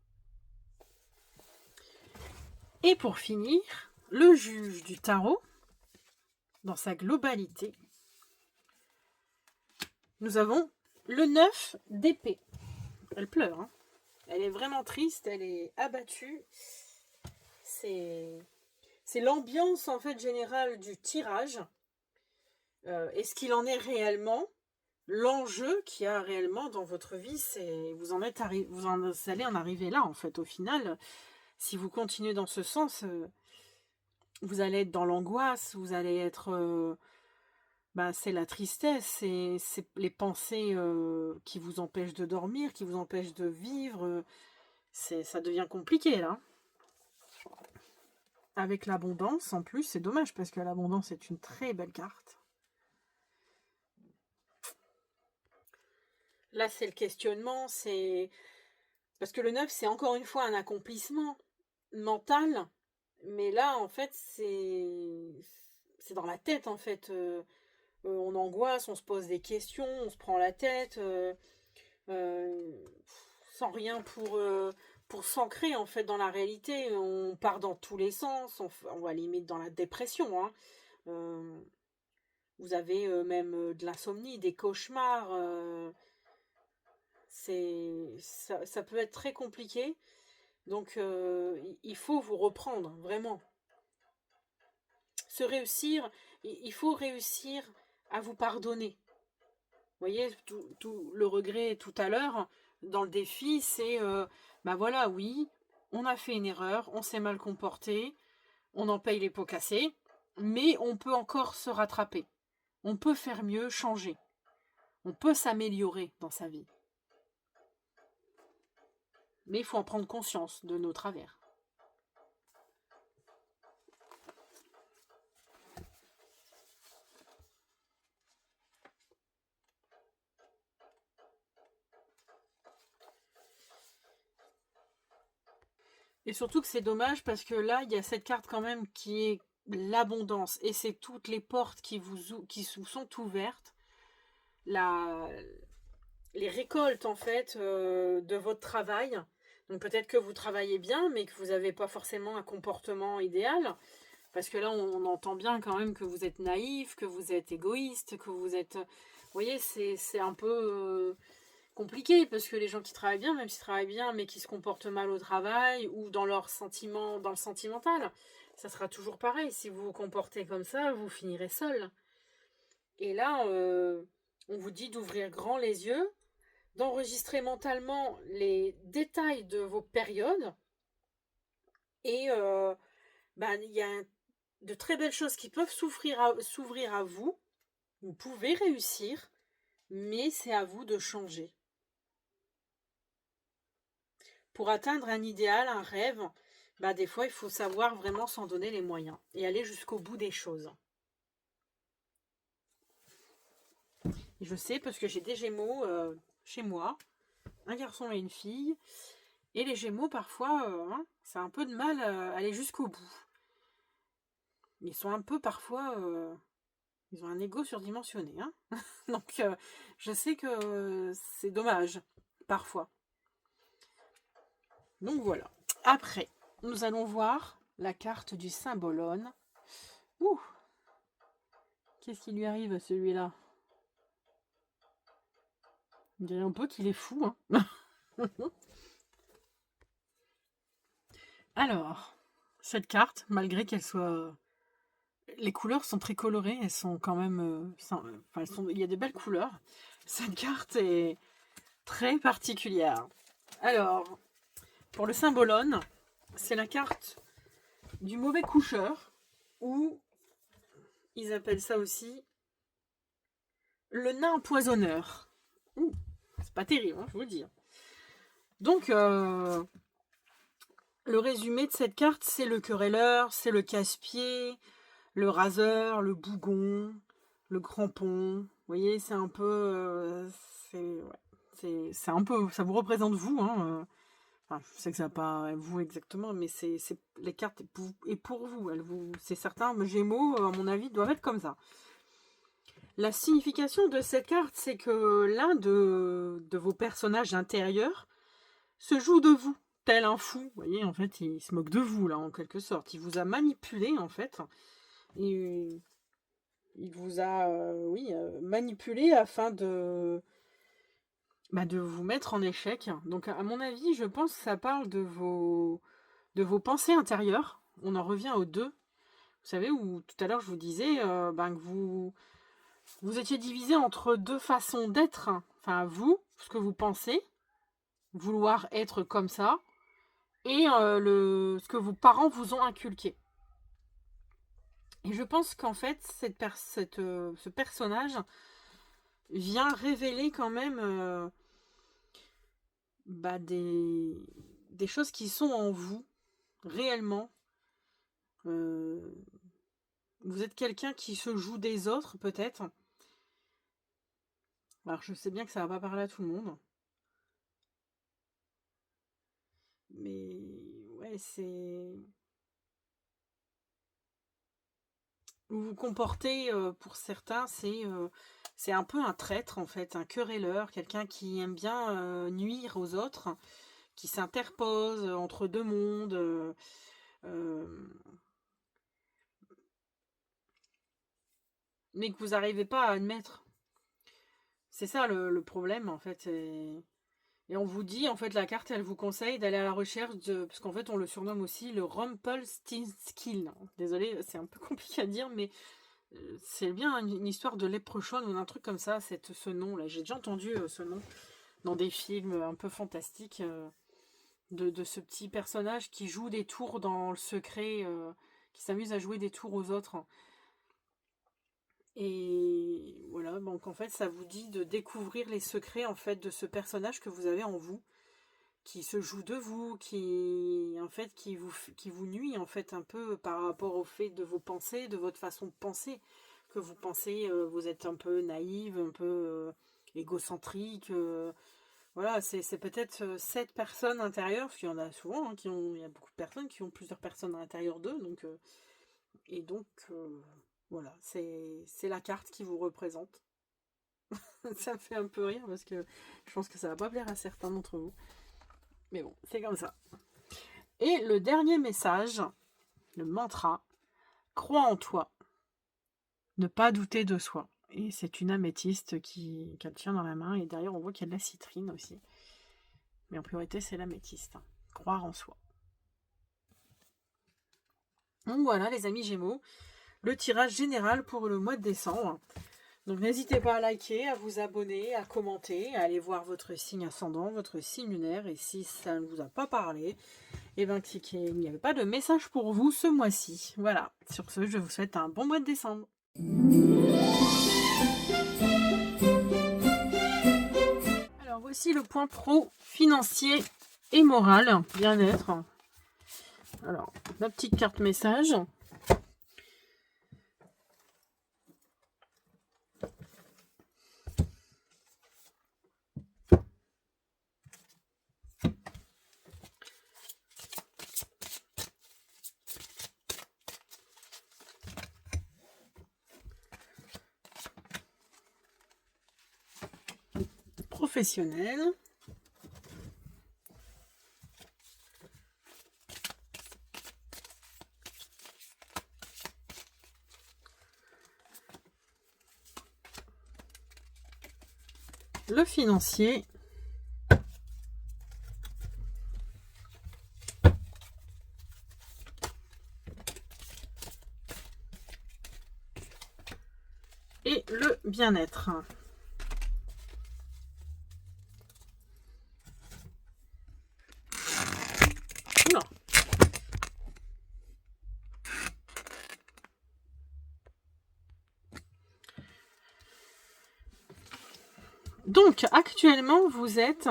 Et pour finir, le juge du tarot, dans sa globalité, nous avons le 9 d'épée. Elle pleure, hein. Elle est vraiment triste, elle est abattue. C'est l'ambiance en fait générale du tirage. Et ce qu'il en est réellement, l'enjeu qu'il y a réellement dans votre vie, c'est vous allez en arriver là en fait. Au final, si vous continuez dans ce sens, vous allez être dans l'angoisse, vous allez être c'est la tristesse, c'est les pensées qui vous empêchent de dormir, qui vous empêchent de vivre. Ça devient compliqué là. Avec l'abondance, en plus, c'est dommage parce que l'abondance est une très belle carte. Là, c'est le questionnement, c'est... Parce que le 9, c'est encore une fois un accomplissement mental, mais là, en fait, c'est dans la tête, en fait. On angoisse, on se pose des questions, on se prend la tête, sans rien pour s'ancrer, en fait, dans la réalité. On part dans tous les sens, on va limite dans la dépression, hein. Vous avez même de l'insomnie, des cauchemars. Ça peut être très compliqué. Donc, il faut vous reprendre, vraiment. Il faut réussir à vous pardonner. Vous voyez, tout le regret tout à l'heure, dans le défi, c'est, voilà, oui, on a fait une erreur, on s'est mal comporté, on en paye les pots cassés, mais on peut encore se rattraper. On peut faire mieux, changer. On peut s'améliorer dans sa vie. Mais il faut en prendre conscience de nos travers. Et surtout que c'est dommage parce que là, il y a cette carte quand même qui est l'abondance. Et c'est toutes les portes qui vous sont ouvertes. Les récoltes, en fait, de votre travail. Donc peut-être que vous travaillez bien, mais que vous n'avez pas forcément un comportement idéal. Parce que là, on entend bien quand même que vous êtes naïf, que vous êtes égoïste, que vous êtes... Vous voyez, c'est un peu... compliqué parce que les gens qui travaillent bien, même s'ils travaillent bien mais qui se comportent mal au travail ou dans leurs sentiments, dans le sentimental, ça sera toujours pareil. Si vous vous comportez comme ça, vous finirez seul. Et là, on vous dit d'ouvrir grand les yeux, d'enregistrer mentalement les détails de vos périodes et il y a de très belles choses qui peuvent s'ouvrir à vous. Vous pouvez réussir, mais c'est à vous de changer. Pour atteindre un idéal, un rêve, des fois, il faut savoir vraiment s'en donner les moyens et aller jusqu'au bout des choses. Et je sais parce que j'ai des Gémeaux chez moi, un garçon et une fille, et les Gémeaux, parfois, ça a un peu de mal à aller jusqu'au bout. Ils sont un peu, parfois, ils ont un ego surdimensionné. Hein. Donc, je sais que c'est dommage, parfois. Donc voilà. Après, nous allons voir la carte du Symbolone. Ouh! Qu'est-ce qui lui arrive à celui-là? On dirait un peu qu'il est fou. Hein. Alors, cette carte, malgré qu'elle soit... Les couleurs sont très colorées, elles sont quand même... il y a des belles couleurs. Cette carte est très particulière. Alors, pour le Symbolone, c'est la carte du mauvais coucheur, ou ils appellent ça aussi le nain empoisonneur. C'est pas terrible, hein, je vous le dis. Donc, le résumé de cette carte, c'est le querelleur, c'est le casse-pied, le raseur, le bougon, le crampon. Vous voyez, c'est un peu... c'est un peu... Ça vous représente vous, hein. Enfin, je sais que ça n'a pas vous exactement, mais les cartes et pour vous. C'est certains Gémeaux, à mon avis, doivent être comme ça. La signification de cette carte, c'est que l'un de vos personnages intérieurs se joue de vous, tel un fou. Vous voyez, en fait, il se moque de vous, là, en quelque sorte. Il vous a manipulé, en fait. Et il vous a, manipulé afin de vous mettre en échec. Donc, à mon avis, je pense que ça parle de vos pensées intérieures. On en revient aux deux. Vous savez, où tout à l'heure, je vous disais que vous étiez divisé entre deux façons d'être. Enfin, vous, ce que vous pensez, vouloir être comme ça, et ce que vos parents vous ont inculqué. Et je pense qu'en fait, ce personnage vient révéler quand même des choses qui sont en vous, réellement. Vous êtes quelqu'un qui se joue des autres, peut-être. Alors, je sais bien que ça va pas parler à tout le monde. Mais, ouais, vous vous comportez, pour certains, c'est un peu un traître, en fait, un querelleur, quelqu'un qui aime bien nuire aux autres, qui s'interpose entre deux mondes, mais que vous n'arrivez pas à admettre. C'est ça le problème, en fait. Et on vous dit, en fait, la carte, elle vous conseille d'aller à la recherche parce qu'en fait, on le surnomme aussi le Rumpelstiltskin. Désolée, c'est un peu compliqué à dire, mais c'est bien une histoire de Leprechaun ou un truc comme ça, ce nom-là. J'ai déjà entendu ce nom dans des films un peu fantastiques de ce petit personnage qui joue des tours dans le secret, qui s'amuse à jouer des tours aux autres. Et voilà, donc en fait, ça vous dit de découvrir les secrets en fait de ce personnage que vous avez en vous, qui se joue de vous, qui vous nuit en fait un peu par rapport au fait de vos pensées, de votre façon de penser, que vous pensez, vous êtes un peu naïve, un peu égocentrique. Voilà, c'est peut-être cette personne intérieure, parce qu'il y en a souvent, hein, il y a beaucoup de personnes qui ont plusieurs personnes à l'intérieur d'eux, donc voilà, c'est la carte qui vous représente. Ça me fait un peu rire parce que je pense que ça va pas plaire à certains d'entre vous. Mais bon, c'est comme ça. Et le dernier message, le mantra, crois en toi, ne pas douter de soi. Et c'est une améthyste qu'elle tient dans la main. Et derrière, on voit qu'il y a de la citrine aussi. Mais en priorité, c'est l'améthyste. Croire en soi. Donc voilà, les amis Gémeaux, le tirage général pour le mois de décembre. Donc n'hésitez pas à liker, à vous abonner, à commenter, à aller voir votre signe ascendant, votre signe lunaire. Et si ça ne vous a pas parlé, et bien c'est qu'il n'y avait pas de message pour vous ce mois-ci. Voilà, sur ce, je vous souhaite un bon mois de décembre. Alors voici le point pro, financier et moral, bien-être. Alors, la petite carte message. Professionnel. Le financier. Et le bien-être. Non. Donc, actuellement, vous êtes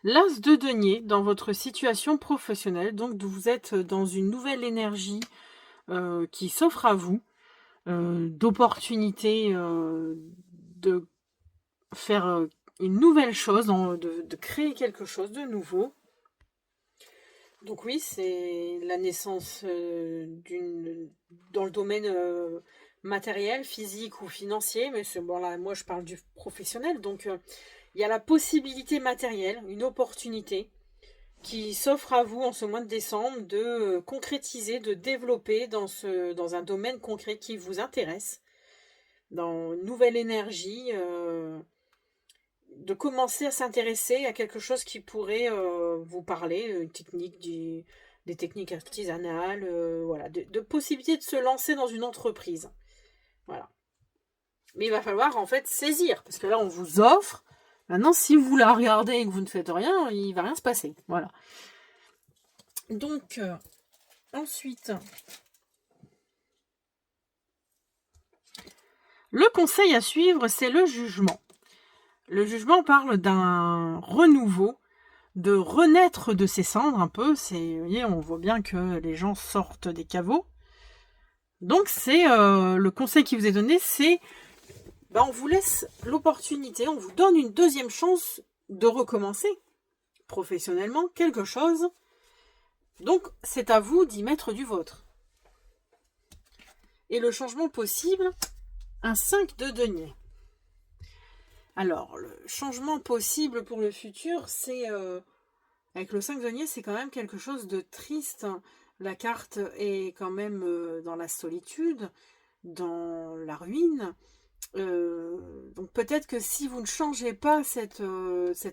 l'as de denier dans votre situation professionnelle. Donc, vous êtes dans une nouvelle énergie qui s'offre à vous, d'opportunités de faire une nouvelle chose, de créer quelque chose de nouveau. Donc oui, c'est la naissance dans le domaine matériel, physique ou financier, mais bon là, moi je parle du professionnel. Donc il y a la possibilité matérielle, une opportunité qui s'offre à vous en ce mois de décembre de concrétiser, de développer dans un domaine concret qui vous intéresse, dans une nouvelle énergie, de commencer à s'intéresser à quelque chose qui pourrait vous parler, des techniques artisanales, voilà, de possibilités de se lancer dans une entreprise. Voilà. Mais il va falloir en fait saisir, parce que là on vous offre. Maintenant, si vous la regardez et que vous ne faites rien, il va rien se passer. Voilà. Donc, ensuite, le conseil à suivre, c'est le jugement. Le jugement parle d'un renouveau, de renaître de ses cendres un peu. Vous voyez, on voit bien que les gens sortent des caveaux. Donc, c'est le conseil qui vous est donné, c'est on vous laisse l'opportunité, on vous donne une deuxième chance de recommencer professionnellement quelque chose. Donc, c'est à vous d'y mettre du vôtre. Et le changement possible, un 5 de denier. Alors, le changement possible pour le futur, c'est... avec le 5 de denier, c'est quand même quelque chose de triste. La carte est quand même dans la solitude, dans la ruine. Donc peut-être que si vous ne changez pas cette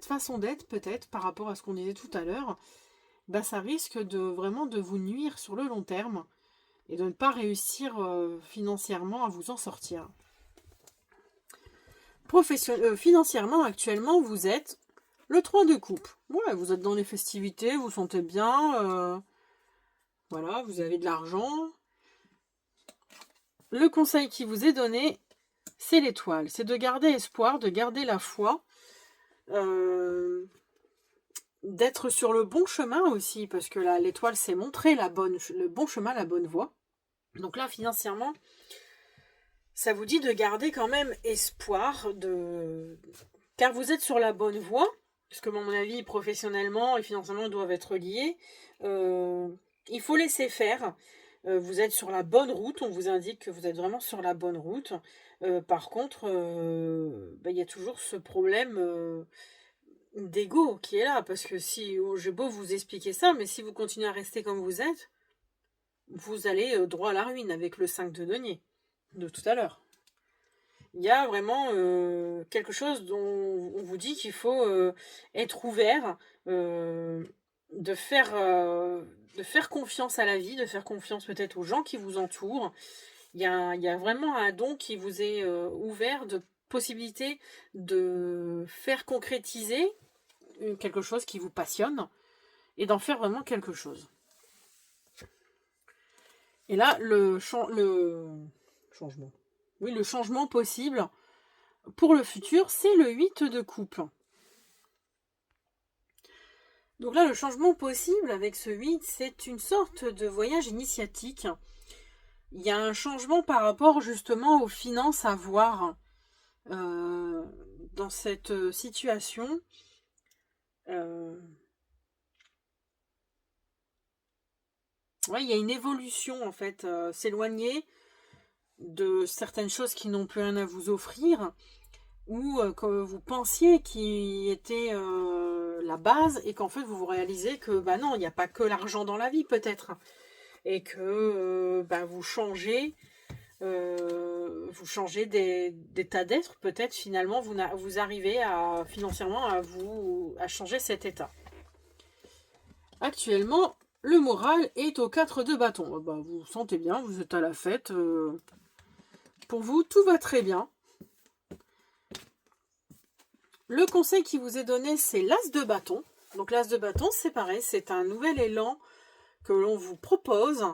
façon d'être, peut-être, par rapport à ce qu'on disait tout à l'heure, ça risque vraiment de vous nuire sur le long terme et de ne pas réussir financièrement à vous en sortir. Financièrement, actuellement, vous êtes le 3 de coupe. Ouais, vous êtes dans les festivités, vous sentez bien. Voilà, vous avez de l'argent. Le conseil qui vous est donné, c'est l'étoile. C'est de garder espoir, de garder la foi. D'être sur le bon chemin aussi, parce que là, l'étoile, c'est montrer le bon chemin, la bonne voie. Donc là, financièrement, ça vous dit de garder quand même espoir, car vous êtes sur la bonne voie, parce que, à mon avis, professionnellement et financièrement, ils doivent être liés. Il faut laisser faire. Vous êtes sur la bonne route, on vous indique que vous êtes vraiment sur la bonne route. Par contre, il y a toujours ce problème d'ego qui est là, parce que si j'ai beau vous expliquer ça, mais si vous continuez à rester comme vous êtes, vous allez droit à la ruine avec le 5 de denier de tout à l'heure. Il y a vraiment quelque chose dont on vous dit qu'il faut être ouvert, de faire confiance à la vie, de faire confiance peut-être aux gens qui vous entourent. Il y a vraiment un don qui vous est ouvert, de possibilité de faire concrétiser quelque chose qui vous passionne et d'en faire vraiment quelque chose. Et là, le changement. Oui, le changement possible pour le futur, c'est le 8 de coupe. Donc là, le changement possible avec ce 8, c'est une sorte de voyage initiatique. Il y a un changement par rapport justement aux finances à voir dans cette situation. Ouais, il y a une évolution en fait, s'éloigner de certaines choses qui n'ont plus rien à vous offrir ou que vous pensiez qui était la base et qu'en fait vous réalisez que non, il n'y a pas que l'argent dans la vie peut-être et que vous changez d'état d'être, peut-être finalement vous arrivez financièrement à changer cet état. Actuellement, le moral est au 4 de bâton. Vous vous sentez bien, vous êtes à la fête. Pour vous, tout va très bien. Le conseil qui vous est donné, c'est l'as de bâton. Donc l'as de bâton, c'est pareil, c'est un nouvel élan que l'on vous propose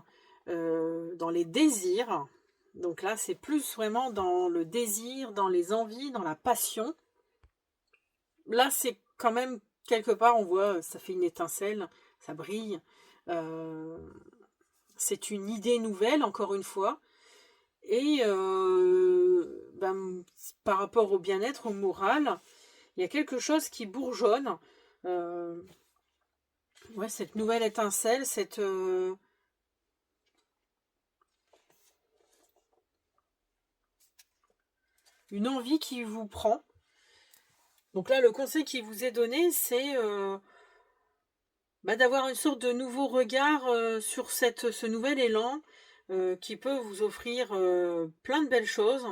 dans les désirs. Donc là, c'est plus vraiment dans le désir, dans les envies, dans la passion. Là, c'est quand même, quelque part, on voit, ça fait une étincelle, ça brille. C'est une idée nouvelle, encore une fois. Et par rapport au bien-être, au moral, il y a quelque chose qui bourgeonne. Ouais, cette nouvelle étincelle, une envie qui vous prend. Donc là, le conseil qui vous est donné, c'est d'avoir une sorte de nouveau regard sur ce nouvel élan qui peut vous offrir plein de belles choses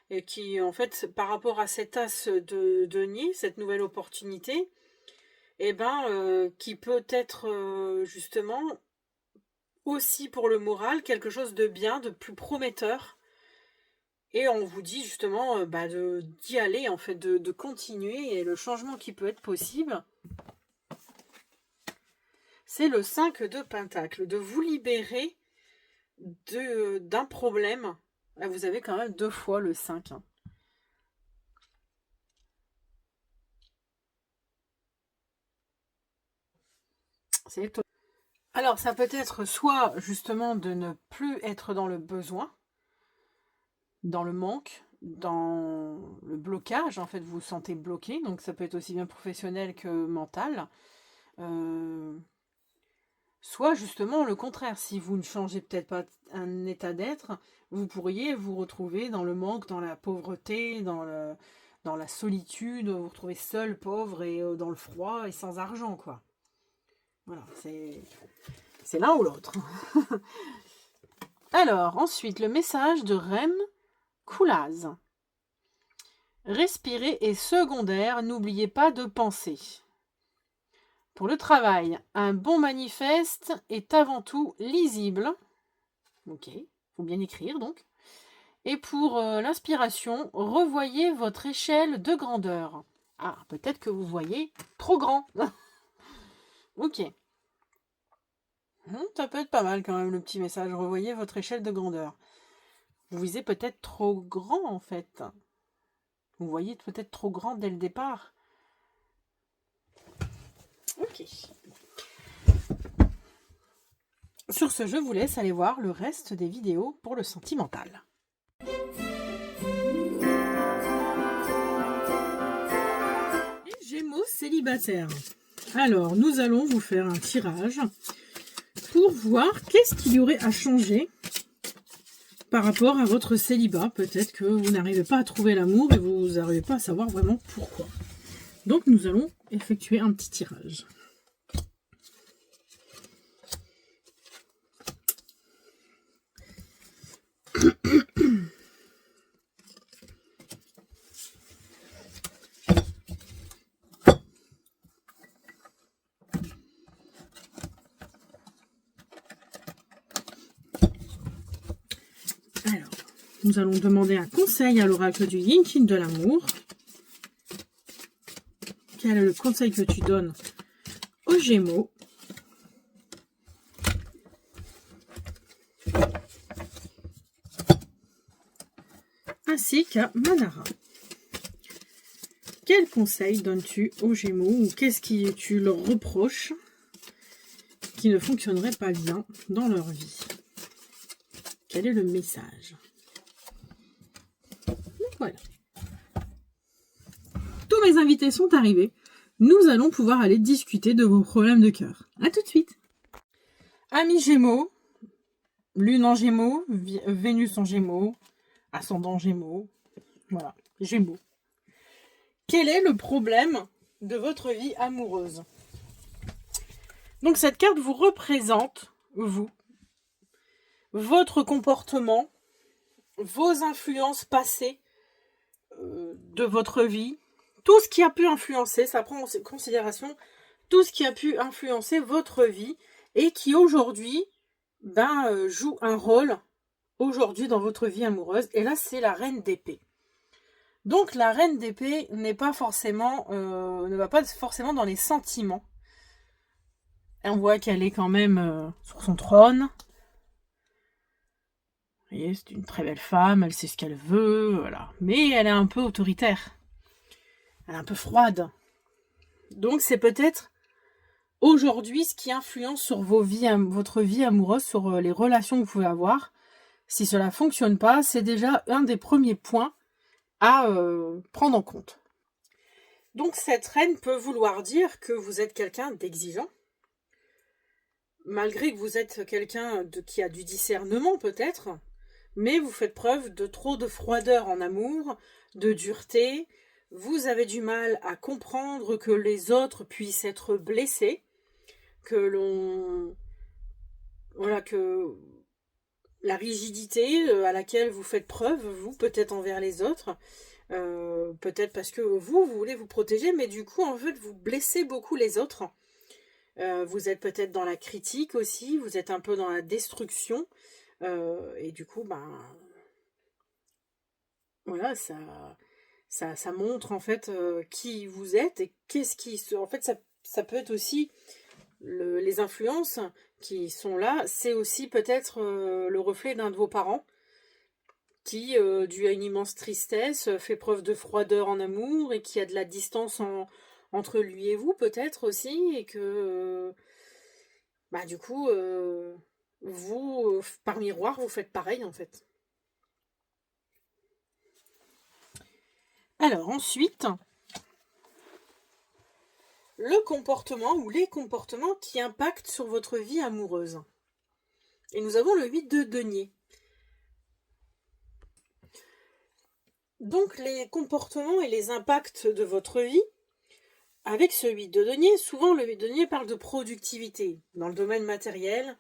et qui, en fait, par rapport à cet as de denier, cette nouvelle opportunité, qui peut être justement aussi pour le moral quelque chose de bien, de plus prometteur. Et on vous dit justement d'y aller, en fait, de continuer, et le changement qui peut être possible, c'est le 5 de Pentacle, de vous libérer d'un problème. Là, vous avez quand même 2 fois le 5. Hein. C'est étonnant. Alors, ça peut être soit justement de ne plus être dans le besoin, dans le manque, dans le blocage, en fait, vous vous sentez bloqué, donc ça peut être aussi bien professionnel que mental. Soit justement le contraire, si vous ne changez peut-être pas un état d'être, vous pourriez vous retrouver dans le manque, dans la pauvreté, dans la solitude, vous retrouver seul, pauvre et dans le froid et sans argent, quoi. Voilà, c'est l'un ou l'autre. Alors, ensuite, le message de Rem Koolhaas. Respirer est secondaire, n'oubliez pas de penser. Pour le travail, un bon manifeste est avant tout lisible. Ok, faut bien écrire donc. Et pour l'inspiration, revoyez votre échelle de grandeur. Ah, peut-être que vous voyez trop grand. Ok. Ça peut être pas mal quand même le petit message. Revoyez votre échelle de grandeur. Vous visez peut-être trop grand en fait. Vous voyez peut-être trop grand dès le départ. Ok. Sur ce, je vous laisse aller voir le reste des vidéos pour le sentimental. Les Gémeaux célibataires. Alors, nous allons vous faire un tirage pour voir qu'est-ce qu'il y aurait à changer par rapport à votre célibat. Peut-être que vous n'arrivez pas à trouver l'amour et vous n'arrivez pas à savoir vraiment pourquoi. Donc, nous allons effectuer un petit tirage. Alors, nous allons demander un conseil à l'oracle du Yin-Yin de l'amour. Quel est le conseil que tu donnes aux Gémeaux? Ainsi qu'à Manara. Quel conseil donnes-tu aux Gémeaux ou qu'est-ce que tu leur reproches qui ne fonctionnerait pas bien dans leur vie? Quel est le message? Voilà. Tous mes invités sont arrivés. Nous allons pouvoir aller discuter de vos problèmes de cœur. A tout de suite. Amis Gémeaux, Lune en Gémeaux, Vénus en Gémeaux, Ascendant Gémeaux, voilà, Gémeaux. Quel est le problème de votre vie amoureuse? Donc cette carte vous représente, vous, votre comportement, vos influences passées de votre vie, tout ce qui a pu influencer, ça prend en considération tout ce qui a pu influencer votre vie et qui aujourd'hui joue un rôle aujourd'hui dans votre vie amoureuse. Et là, c'est la reine d'épée. Donc la reine d'épée n'est pas forcément, ne va pas forcément dans les sentiments. Et on voit qu'elle est quand même sur son trône. Vous voyez, c'est une très belle femme, elle sait ce qu'elle veut, voilà. Mais elle est un peu autoritaire. Elle est un peu froide. Donc c'est peut-être aujourd'hui ce qui influence sur votre vie amoureuse, sur les relations que vous pouvez avoir. Si cela ne fonctionne pas, c'est déjà un des premiers points à prendre en compte. Donc cette reine peut vouloir dire que vous êtes quelqu'un d'exigeant, malgré que vous êtes quelqu'un qui a du discernement peut-être, mais vous faites preuve de trop de froideur en amour, de dureté. Vous avez du mal à comprendre que les autres puissent être blessés, que l'on... Voilà, que la rigidité à laquelle vous faites preuve, vous, peut-être envers les autres, peut-être parce que vous voulez vous protéger, mais du coup, en fait, vous blessez beaucoup les autres. Vous êtes peut-être dans la critique aussi, vous êtes un peu dans la destruction, et du coup, ben, voilà, ça montre en fait qui vous êtes et qu'est-ce qui se... En fait, ça peut être aussi les influences qui sont là, c'est aussi peut-être le reflet d'un de vos parents qui, dû à une immense tristesse, fait preuve de froideur en amour et qui a de la distance entre lui et vous peut-être aussi, et que bah du coup vous par miroir vous faites pareil en fait. Alors ensuite, le comportement ou les comportements qui impactent sur votre vie amoureuse. Et nous avons le 8 de denier. Donc les comportements et les impacts de votre vie, avec ce 8 de denier, souvent le 8 de denier parle de productivité. Dans le domaine matériel,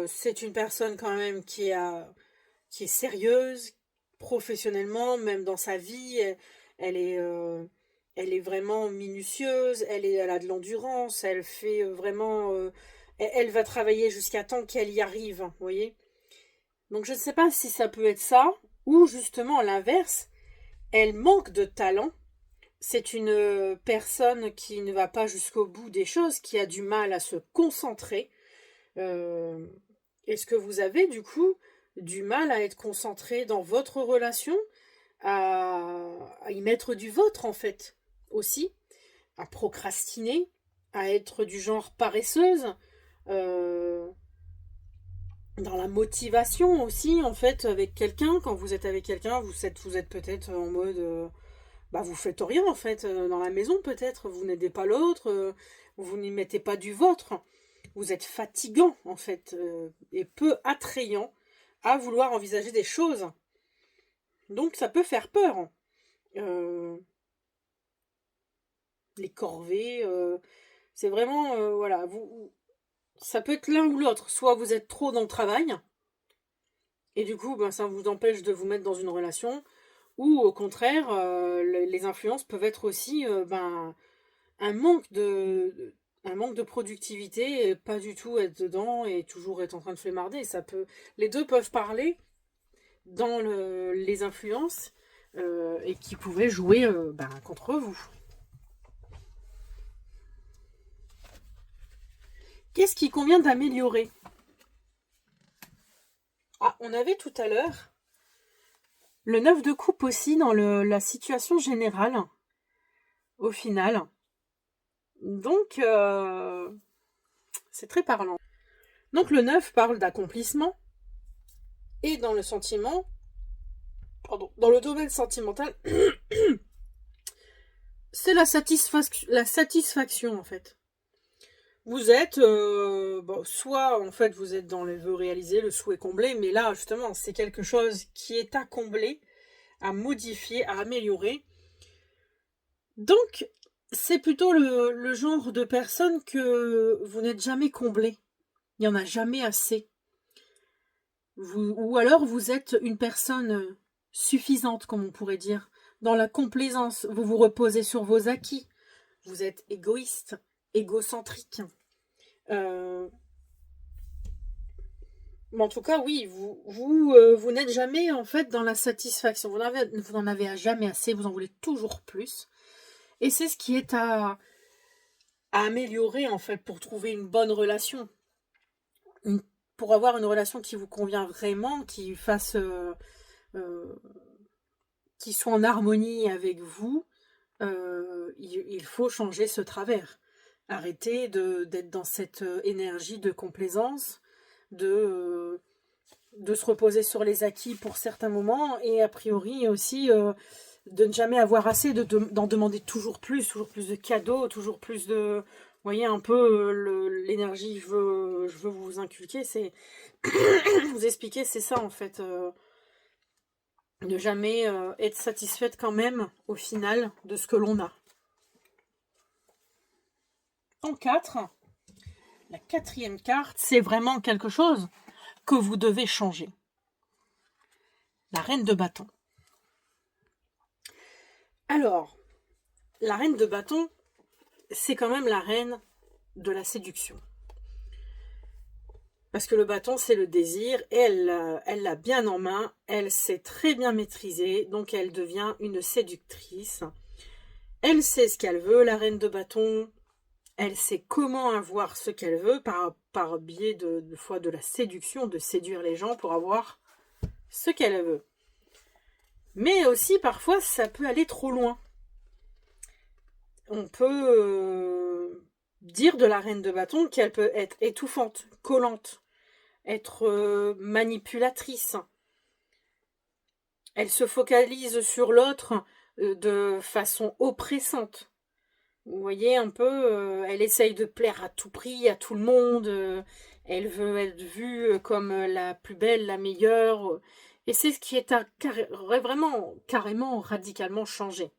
c'est une personne quand même qui est sérieuse, professionnellement, même dans sa vie, elle est vraiment minutieuse, elle a de l'endurance, elle fait vraiment... elle va travailler jusqu'à temps qu'elle y arrive, vous voyez. Donc je ne sais pas si ça peut être ça, ou justement l'inverse, elle manque de talent. C'est une personne qui ne va pas jusqu'au bout des choses, qui a du mal à se concentrer. Euh, Est-ce que vous avez du coup du mal à être concentré dans votre relation, à y mettre du vôtre en fait aussi, à procrastiner, à être du genre paresseuse, euh, dans la motivation aussi en fait avec quelqu'un. Quand vous êtes avec quelqu'un, vous êtes peut-être en mode bah vous faites rien en fait dans la maison, peut-être vous n'aidez pas l'autre, vous n'y mettez pas du vôtre, vous êtes fatigant en fait, et peu attrayant à vouloir envisager des choses, donc ça peut faire peur. Euh, les corvées, c'est vraiment voilà, ça peut être l'un ou l'autre, soit vous êtes trop dans le travail et du coup ben, ça vous empêche de vous mettre dans une relation, ou au contraire les influences peuvent être aussi ben, un manque de productivité, et pas du tout être dedans et toujours être en train de flemmarder. Les deux peuvent parler dans les influences, et qui pouvaient jouer ben, contre vous. Qu'est-ce qui convient d'améliorer? Ah, on avait tout à l'heure le 9 de coupe aussi dans la situation générale, au final. Donc, c'est très parlant. Donc, le 9 parle d'accomplissement. Et dans le sentiment, pardon, dans le domaine sentimental, c'est la satisfaction en fait. Vous êtes, bon, soit en fait vous êtes dans les vœux réalisés, le souhait comblé, mais là justement c'est quelque chose qui est à combler, à modifier, à améliorer. Donc c'est plutôt le genre de personne que vous n'êtes jamais comblé. Il n'y en a jamais assez. Ou alors vous êtes une personne suffisante, comme on pourrait dire, dans la complaisance. Vous vous reposez sur vos acquis. Vous êtes égoïste, égocentrique. Mais en tout cas, oui, vous n'êtes jamais en fait dans la satisfaction. Vous n'en avez jamais assez, vous en voulez toujours plus. Et c'est ce qui est à améliorer en fait pour trouver une bonne relation. Pour avoir une relation qui vous convient vraiment, qui fasse... qui soit en harmonie avec vous, il faut changer ce travers. Arrêter d'être dans cette énergie de complaisance, de se reposer sur les acquis pour certains moments, et a priori aussi de ne jamais avoir assez, d'en demander toujours plus de cadeaux, toujours plus de... voyez un peu l'énergie que je veux vous inculquer, c'est vous expliquer, c'est ça en fait. Ne jamais être satisfaite quand même au final de ce que l'on a. En 4, la quatrième carte, c'est vraiment quelque chose que vous devez changer. La reine de bâton. Alors, la reine de bâton, c'est quand même la reine de la séduction. Parce que le bâton, c'est le désir, et elle l'a bien en main, elle sait très bien maîtriser, donc elle devient une séductrice. Elle sait ce qu'elle veut, la reine de bâton, elle sait comment avoir ce qu'elle veut par biais de fois de la séduction, de séduire les gens pour avoir ce qu'elle veut. Mais aussi, parfois, ça peut aller trop loin. On peut dire de la reine de bâton qu'elle peut être étouffante, collante, être manipulatrice. Elle se focalise sur l'autre de façon oppressante. Vous voyez un peu, elle essaye de plaire à tout prix, à tout le monde. Elle veut être vue comme la plus belle, la meilleure. Et c'est ce qui est vraiment, carrément, radicalement changé.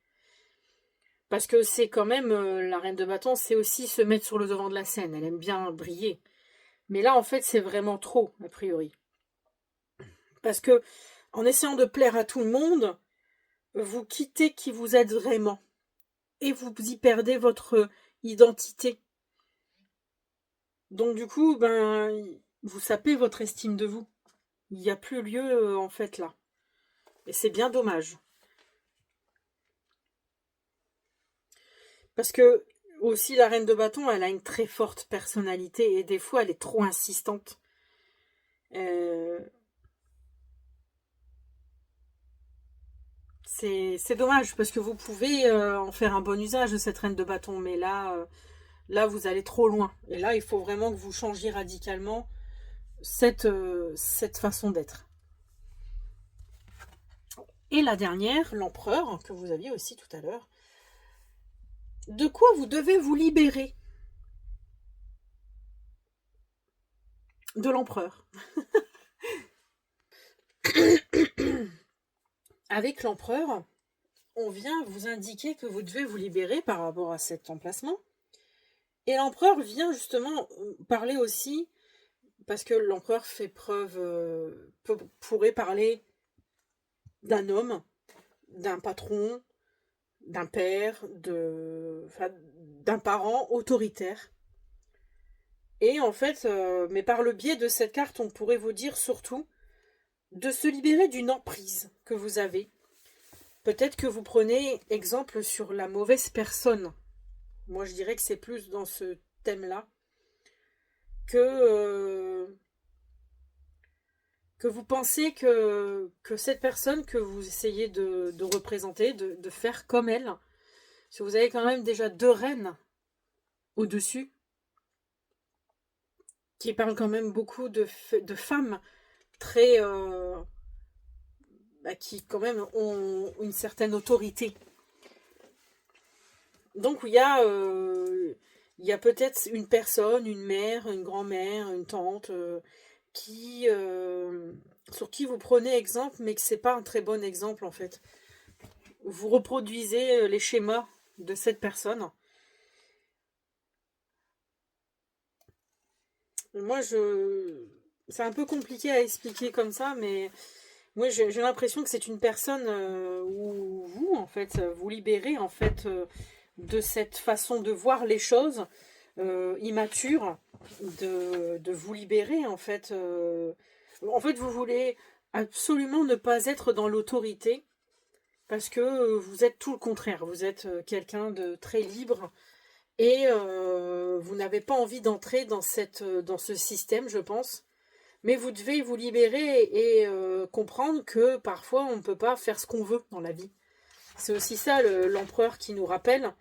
Parce que c'est quand même, la reine de bâton, c'est aussi se mettre sur le devant de la scène. Elle aime bien briller. Mais là, en fait, c'est vraiment trop, a priori. Parce que, en essayant de plaire à tout le monde, vous quittez qui vous êtes vraiment. Et vous y perdez votre identité. Donc du coup, vous sapez votre estime de vous. Il n'y a plus lieu, en fait, là. Et c'est bien dommage. Parce que, aussi, la reine de bâton, elle a une très forte personnalité. Et des fois, elle est trop insistante. C'est dommage, parce que vous pouvez en faire un bon usage de cette reine de bâton. Mais là, vous allez trop loin. Et là, il faut vraiment que vous changiez radicalement cette façon d'être. Et la dernière, l'empereur, que vous aviez aussi tout à l'heure. De quoi vous devez vous libérer? De l'empereur. Avec l'empereur, on vient vous indiquer que vous devez vous libérer par rapport à cet emplacement. Et l'empereur vient justement parler aussi, parce que l'empereur fait preuve, pourrait parler d'un homme, d'un patron, d'un père, d'un parent autoritaire. Et en fait, mais par le biais de cette carte, on pourrait vous dire surtout de se libérer d'une emprise que vous avez. Peut-être que vous prenez exemple sur la mauvaise personne. Moi, je dirais que c'est plus dans ce thème-là que vous pensez que cette personne que vous essayez de représenter, de faire comme elle, parce que vous avez quand même déjà 2 reines au-dessus, qui parlent quand même beaucoup de femmes très... qui quand même ont une certaine autorité. Donc il y a peut-être une personne, une mère, une grand-mère, une tante, sur qui vous prenez exemple, mais que c'est pas un très bon exemple en fait. Vous reproduisez les schémas de cette personne. Moi, c'est un peu compliqué à expliquer comme ça, mais moi, j'ai l'impression que c'est une personne où vous, en fait, vous libérez, en fait, de cette façon de voir les choses immature, de vous libérer, en fait. En fait, vous voulez absolument ne pas être dans l'autorité, parce que vous êtes tout le contraire. Vous êtes quelqu'un de très libre, et vous n'avez pas envie d'entrer dans ce système, je pense. Mais vous devez vous libérer et comprendre que parfois on ne peut pas faire ce qu'on veut dans la vie. C'est aussi ça l'empereur qui nous rappelle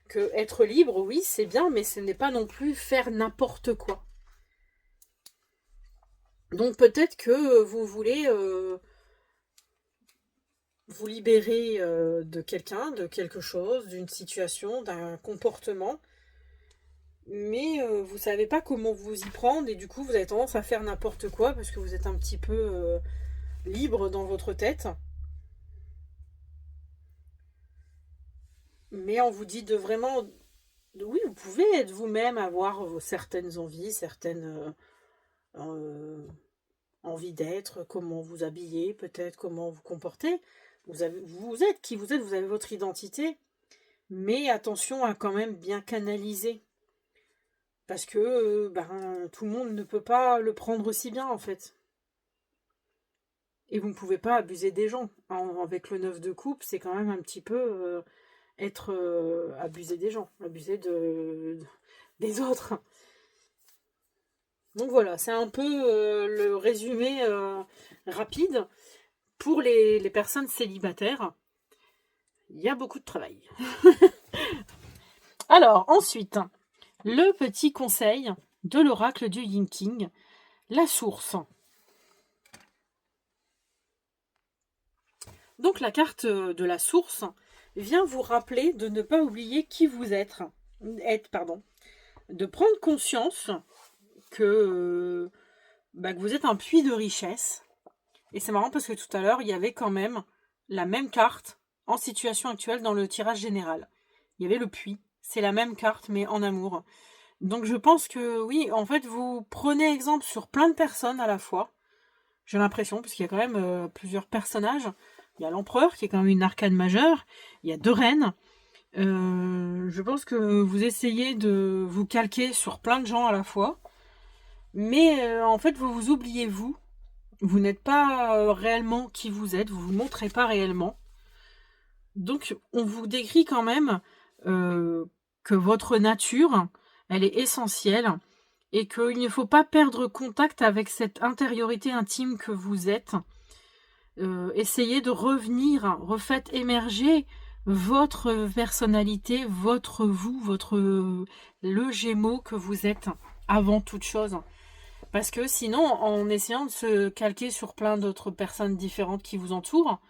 que être libre, oui, c'est bien, mais ce n'est pas non plus faire n'importe quoi. Donc peut-être que vous voulez vous libérer de quelqu'un, de quelque chose, d'une situation, d'un comportement, mais vous savez pas comment vous y prendre, et du coup, vous avez tendance à faire n'importe quoi, parce que vous êtes un petit peu libre dans votre tête. Mais on vous dit de vraiment... Oui, vous pouvez être vous-même, avoir certaines envies, certaines euh, envies d'être, comment vous habiller, peut-être comment vous comporter. Vous êtes qui vous êtes, vous avez votre identité, mais attention à quand même bien canaliser. Parce que tout le monde ne peut pas le prendre aussi bien, en fait. Et vous ne pouvez pas abuser des gens. Avec le 9 de coupe, c'est quand même un petit peu être abusé des gens, abusé des autres. Donc voilà, c'est un peu le résumé rapide. Pour les personnes célibataires, il y a beaucoup de travail. Alors, ensuite, le petit conseil de l'oracle du Yin King, la source. Donc la carte de la source vient vous rappeler de ne pas oublier qui vous êtes, de prendre conscience que vous êtes un puits de richesse. Et c'est marrant parce que tout à l'heure, il y avait quand même la même carte en situation actuelle dans le tirage général. Il y avait le puits, c'est la même carte mais en amour. Donc je pense que oui, en fait, vous prenez exemple sur plein de personnes à la fois. J'ai l'impression, parce qu'il y a quand même plusieurs personnages. Il y a l'empereur, qui est quand même une arcane majeure. Il y a deux reines. Je pense que vous essayez de vous calquer sur plein de gens à la fois. Mais en fait, vous vous oubliez vous. Vous n'êtes pas réellement qui vous êtes. Vous ne vous montrez pas réellement. Donc, on vous décrit quand même que votre nature, elle est essentielle. Et qu'il ne faut pas perdre contact avec cette intériorité intime que vous êtes. Essayez de revenir, refaites émerger votre personnalité, votre vous, le Gémeaux que vous êtes avant toute chose. Parce que sinon, en essayant de se calquer sur plein d'autres personnes différentes qui vous entourent,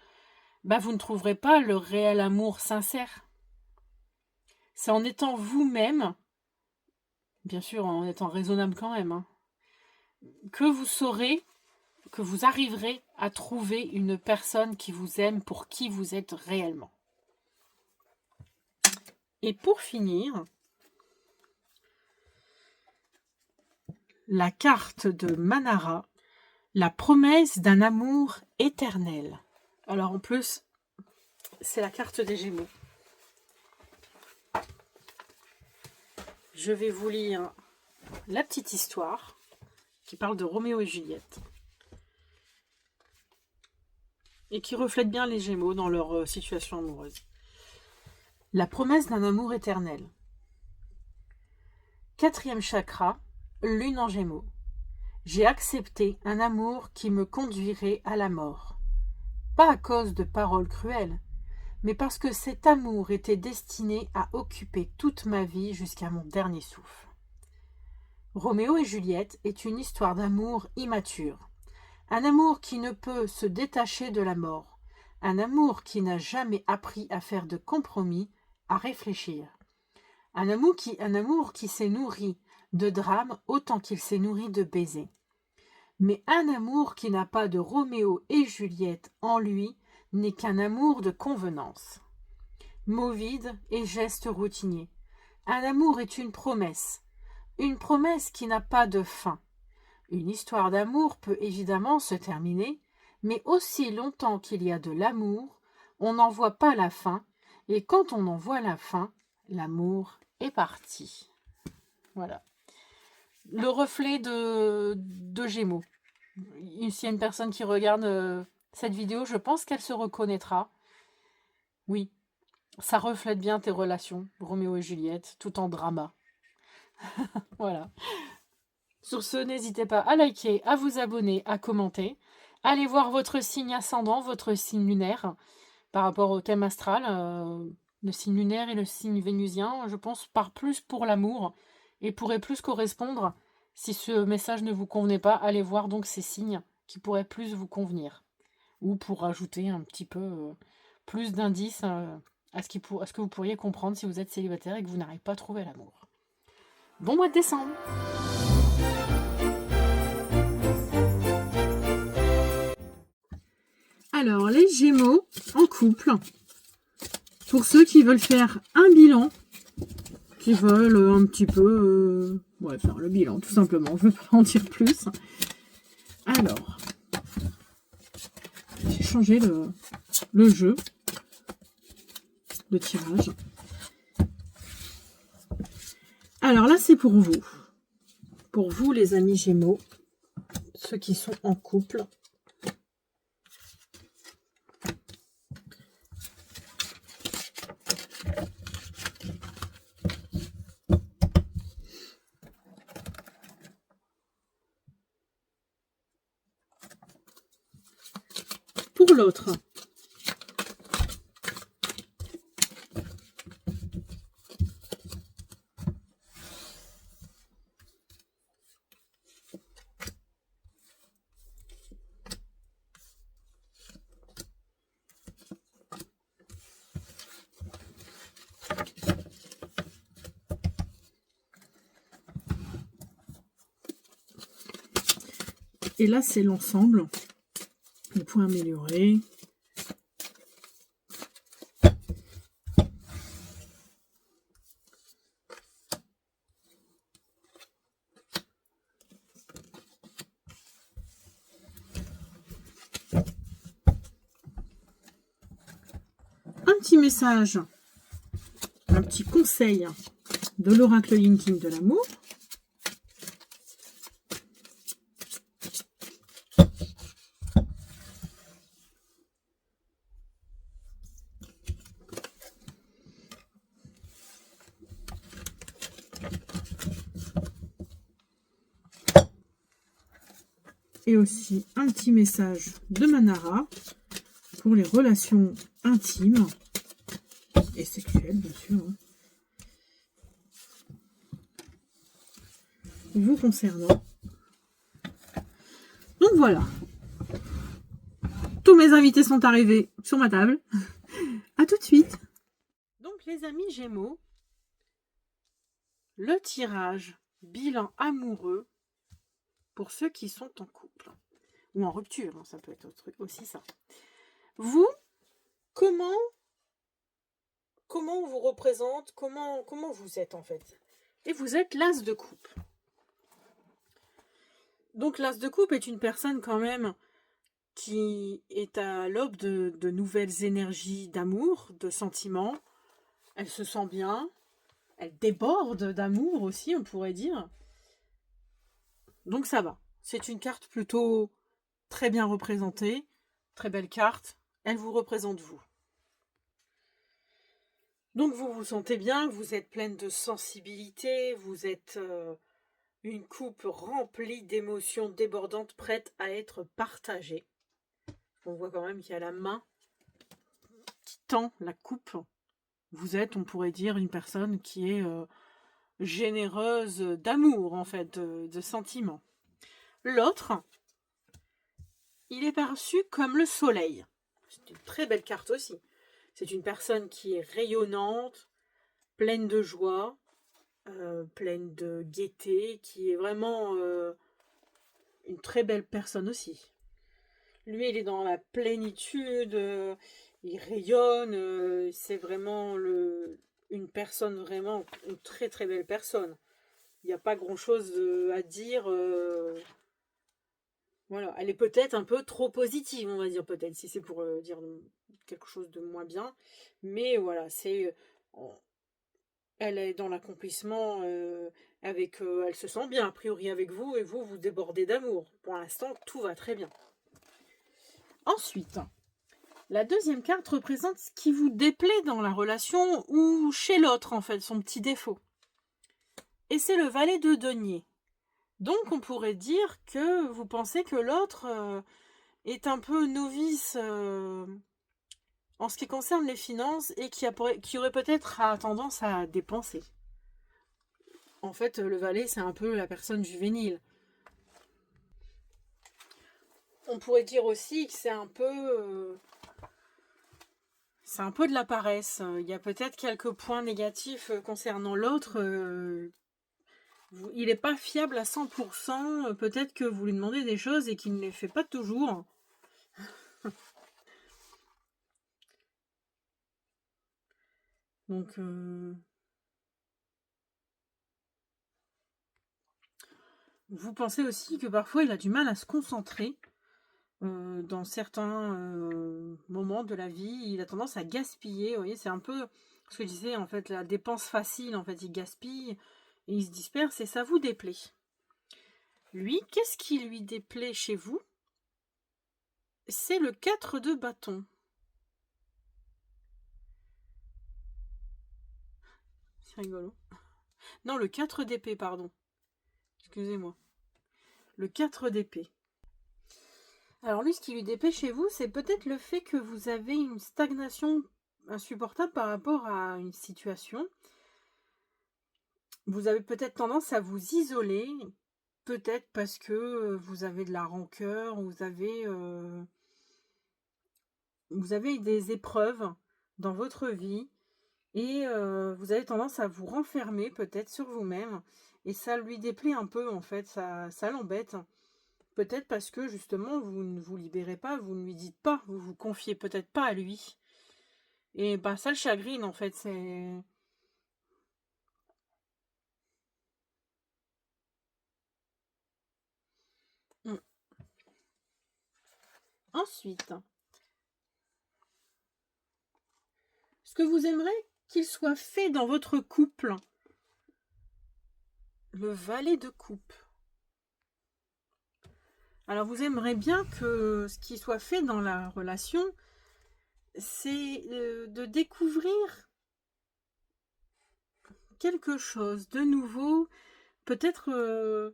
vous ne trouverez pas le réel amour sincère. C'est en étant vous-même, bien sûr en étant raisonnable quand même, que vous saurez, que vous arriverez à trouver une personne qui vous aime pour qui vous êtes réellement. Et pour finir, la carte de Manara, la promesse d'un amour éternel. Alors en plus, c'est la carte des Gémeaux. Je vais vous lire la petite histoire qui parle de Roméo et Juliette et qui reflète bien les Gémeaux dans leur situation amoureuse. La promesse d'un amour éternel. 4e chakra, lune en Gémeaux. J'ai accepté un amour qui me conduirait à la mort. Pas à cause de paroles cruelles, mais parce que cet amour était destiné à occuper toute ma vie jusqu'à mon dernier souffle. Roméo et Juliette est une histoire d'amour immature. Un amour qui ne peut se détacher de la mort. Un amour qui n'a jamais appris à faire de compromis, à réfléchir. Un amour qui s'est nourri de drames autant qu'il s'est nourri de baisers. Mais un amour qui n'a pas de Roméo et Juliette en lui n'est qu'un amour de convenance. Mots vides et gestes routiniers. Un amour est une promesse qui n'a pas de fin. Une histoire d'amour peut évidemment se terminer, mais aussi longtemps qu'il y a de l'amour, on n'en voit pas la fin, et quand on en voit la fin, l'amour est parti. Voilà. Le reflet de Gémeaux. S'il y a une personne qui regarde cette vidéo, je pense qu'elle se reconnaîtra. Oui, ça reflète bien tes relations, Roméo et Juliette, tout en drama. Voilà. Sur ce, n'hésitez pas à liker, à vous abonner, à commenter. Allez voir votre signe ascendant, votre signe lunaire, par rapport au thème astral. Le signe lunaire et le signe vénusien, je pense, partent plus pour l'amour et pourraient plus correspondre. Si ce message ne vous convenait pas, allez voir donc ces signes qui pourraient plus vous convenir. Ou pour ajouter un petit peu plus d'indices à ce que vous pourriez comprendre si vous êtes célibataire et que vous n'arrivez pas à trouver l'amour. bon mois de décembre. Alors, les Gémeaux en couple, pour ceux qui veulent faire un bilan, qui veulent un petit peu faire le bilan, tout simplement. Je ne veux pas en dire plus. Alors, j'ai changé le jeu, le tirage. Alors là, c'est pour vous. Pour vous, les amis Gémeaux, ceux qui sont en couple. Pour l'autre. Et là, c'est l'ensemble. Le point amélioré. Un petit message, un petit conseil de l'oracle Yin King de l'amour. Et aussi un petit message de Manara pour les relations intimes et sexuelles, bien sûr, vous concernant. Donc voilà. Tous mes invités sont arrivés sur ma table. À tout de suite. Donc les amis Gémeaux, le tirage bilan amoureux pour ceux qui sont en couple ou en rupture, ça peut être aussi ça. Vous, comment on vous représente, comment vous êtes en fait? Et vous êtes l'as de coupe. Donc l'as de coupe est une personne quand même qui est à l'aube de nouvelles énergies d'amour, de sentiments. Elle se sent bien, elle déborde d'amour aussi, on pourrait dire. Donc ça va. C'est une carte plutôt très bien représentée, très belle carte. Elle vous représente vous. Donc vous vous sentez bien, vous êtes pleine de sensibilité, vous êtes une coupe remplie d'émotions débordantes, prête à être partagée. On voit quand même qu'il y a la main qui tend la coupe. Vous êtes, on pourrait dire, une personne qui est généreuse d'amour, en fait, de sentiments. L'autre, il est perçu comme le soleil. C'est une très belle carte aussi. C'est une personne qui est rayonnante, pleine de joie, pleine de gaieté, qui est vraiment une très belle personne aussi. Lui, il est dans la plénitude, il rayonne, c'est vraiment une personne, vraiment une très très belle personne. Il n'y a pas grand chose à dire. Voilà, elle est peut-être un peu trop positive, on va dire, peut-être, si c'est pour dire quelque chose de moins bien. Mais voilà, elle est dans l'accomplissement elle se sent bien, a priori, avec vous, et vous débordez d'amour. Pour l'instant, tout va très bien. Ensuite, la deuxième carte représente ce qui vous déplaît dans la relation ou chez l'autre, en fait, son petit défaut. Et c'est le valet de denier. Donc, on pourrait dire que vous pensez que l'autre est un peu novice en ce qui concerne les finances et qui aurait peut-être tendance à dépenser. En fait, le valet, c'est un peu la personne juvénile. On pourrait dire aussi que c'est un peu de la paresse. Il y a peut-être quelques points négatifs concernant l'autre il n'est pas fiable à 100%. Peut-être que vous lui demandez des choses et qu'il ne les fait pas toujours. Donc, vous pensez aussi que parfois il a du mal à se concentrer dans certains moments de la vie. Il a tendance à gaspiller. Vous voyez, c'est un peu ce que je disais, en fait, la dépense facile. En fait, il gaspille et il se disperse et ça vous déplaît. Lui, qu'est-ce qui lui déplaît chez vous? C'est le 4 de bâton. C'est rigolo. Non, le 4 d'épée, pardon. Excusez-moi. Le 4 d'épée. Alors lui, ce qui lui déplaît chez vous, c'est peut-être le fait que vous avez une stagnation insupportable par rapport à une situation. Vous avez peut-être tendance à vous isoler, peut-être parce que vous avez de la rancœur, vous avez des épreuves dans votre vie et vous avez tendance à vous renfermer peut-être sur vous-même et ça lui déplaît un peu en fait, ça l'embête. Peut-être parce que justement vous ne vous libérez pas, vous ne lui dites pas, vous vous confiez peut-être pas à lui. Et bah ça le chagrine en fait, c'est... Mm. Ensuite, ce que vous aimeriez qu'il soit fait dans votre couple, le valet de coupe. Alors vous aimeriez bien que ce qui soit fait dans la relation, c'est de découvrir quelque chose de nouveau, peut-être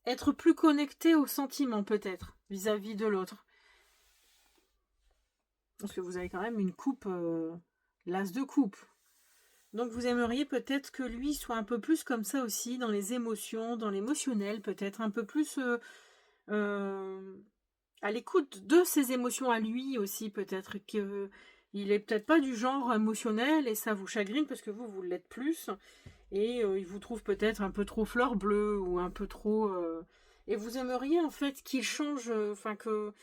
être plus connecté aux sentiments peut-être vis-à-vis de l'autre. Parce que vous avez quand même une coupe, l'as de coupe. Donc vous aimeriez peut-être que lui soit un peu plus comme ça aussi, dans les émotions, dans l'émotionnel, peut-être un peu plus à l'écoute de ses émotions à lui aussi, peut-être que il est peut-être pas du genre émotionnel et ça vous chagrine parce que vous l'êtes plus et il vous trouve peut-être un peu trop fleur bleue ou un peu trop et vous aimeriez en fait qu'il change, enfin que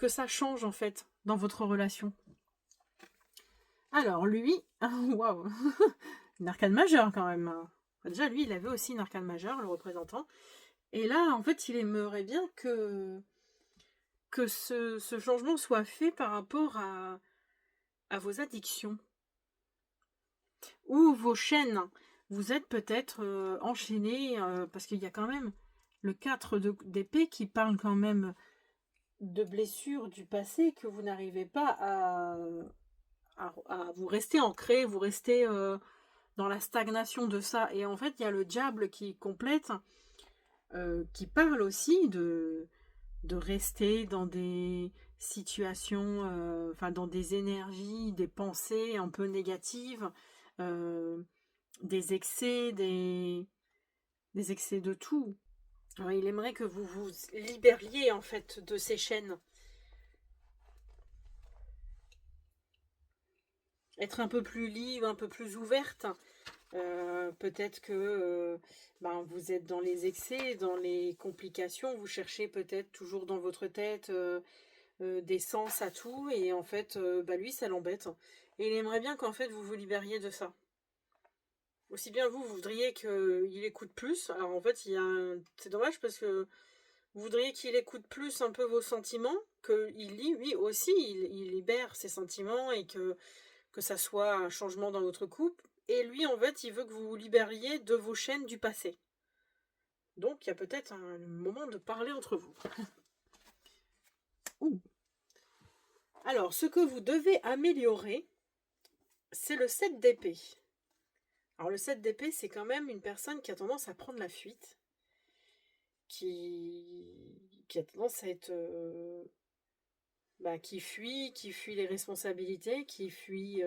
ça change en fait dans votre relation. Alors lui, waouh, une arcane majeure quand même. Déjà lui, il avait aussi une arcane majeure, le représentant. Et là, en fait, il aimerait bien que ce changement soit fait par rapport à vos addictions ou vos chaînes. Vous êtes peut-être enchaîné parce qu'il y a quand même le 4 d'épée qui parle quand même de blessures du passé que vous n'arrivez pas à vous rester ancré, vous restez dans la stagnation de ça. Et en fait, il y a le diable qui complète, qui parle aussi de rester dans des situations, enfin dans des énergies, des pensées un peu négatives, euh, des excès, des excès de tout. Alors, il aimerait que vous vous libériez en fait de ces chaînes. Être un peu plus libre, un peu plus ouverte. Peut-être que ben, vous êtes dans les excès, dans les complications, vous cherchez peut-être toujours dans votre tête des sens à tout, et en fait, bah, lui, ça l'embête. Et il aimerait bien qu'en fait, vous vous libériez de ça. Aussi bien vous voudriez qu'il écoute plus. Alors en fait, c'est dommage parce que vous voudriez qu'il écoute plus un peu vos sentiments, qu'il lui aussi, il libère ses sentiments et que ça soit un changement dans votre couple. Et lui, en fait, il veut que vous vous libériez de vos chaînes du passé. Donc, il y a peut-être un moment de parler entre vous. Ouh. Alors, ce que vous devez améliorer, c'est le 7 d'épée. Alors, le 7 d'épée, c'est quand même une personne qui a tendance à prendre la fuite, qui a tendance à être... qui fuit les responsabilités, qui fuit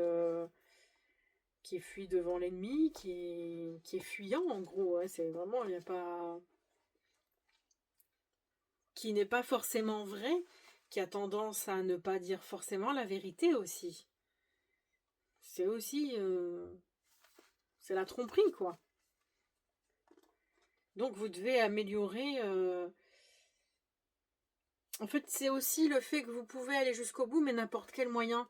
devant l'ennemi, qui est fuyant en gros. Ouais, c'est vraiment, il n'y a pas... Qui n'est pas forcément vrai, qui a tendance à ne pas dire forcément la vérité aussi. C'est aussi... c'est la tromperie, quoi. Donc vous devez améliorer. En fait, c'est aussi le fait que vous pouvez aller jusqu'au bout, mais n'importe quel moyen.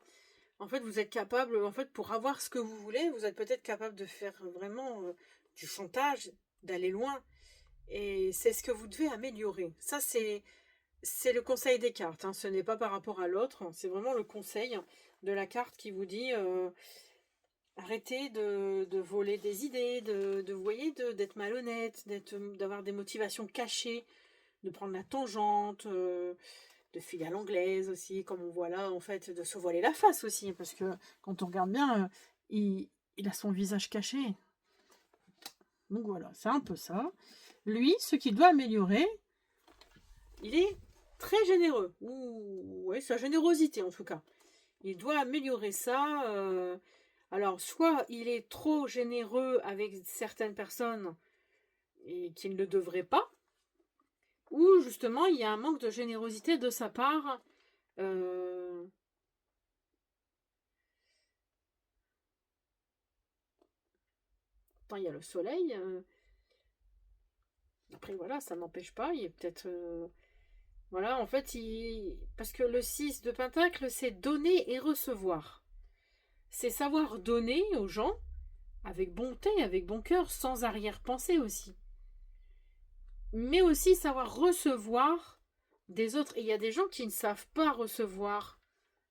En fait, vous êtes capable, en fait, pour avoir ce que vous voulez, vous êtes peut-être capable de faire vraiment du chantage, d'aller loin. Et c'est ce que vous devez améliorer. Ça, c'est le conseil des cartes, hein. Ce n'est pas par rapport à l'autre. C'est vraiment le conseil de la carte qui vous dit arrêtez de voler des idées, vous voyez, d'être malhonnête, d'avoir des motivations cachées, de prendre la tangente, de filer à l'anglaise aussi, comme on voit là, en fait, de se voiler la face aussi, parce que quand on regarde bien, il a son visage caché. Donc voilà, c'est un peu ça. Lui, ce qu'il doit améliorer, il est très généreux. Ou ouais, sa générosité en tout cas. Il doit améliorer ça. Alors, soit il est trop généreux avec certaines personnes et qu'il ne le devrait pas, ou justement il y a un manque de générosité de sa part. Attends, il y a le soleil. Après, voilà, ça n'empêche pas. Il est peut-être. Voilà, en fait, parce que le 6 de Pentacle, c'est donner et recevoir. C'est savoir donner aux gens avec bonté, avec bon cœur, sans arrière-pensée aussi. Mais aussi savoir recevoir des autres. Et il y a des gens qui ne savent pas recevoir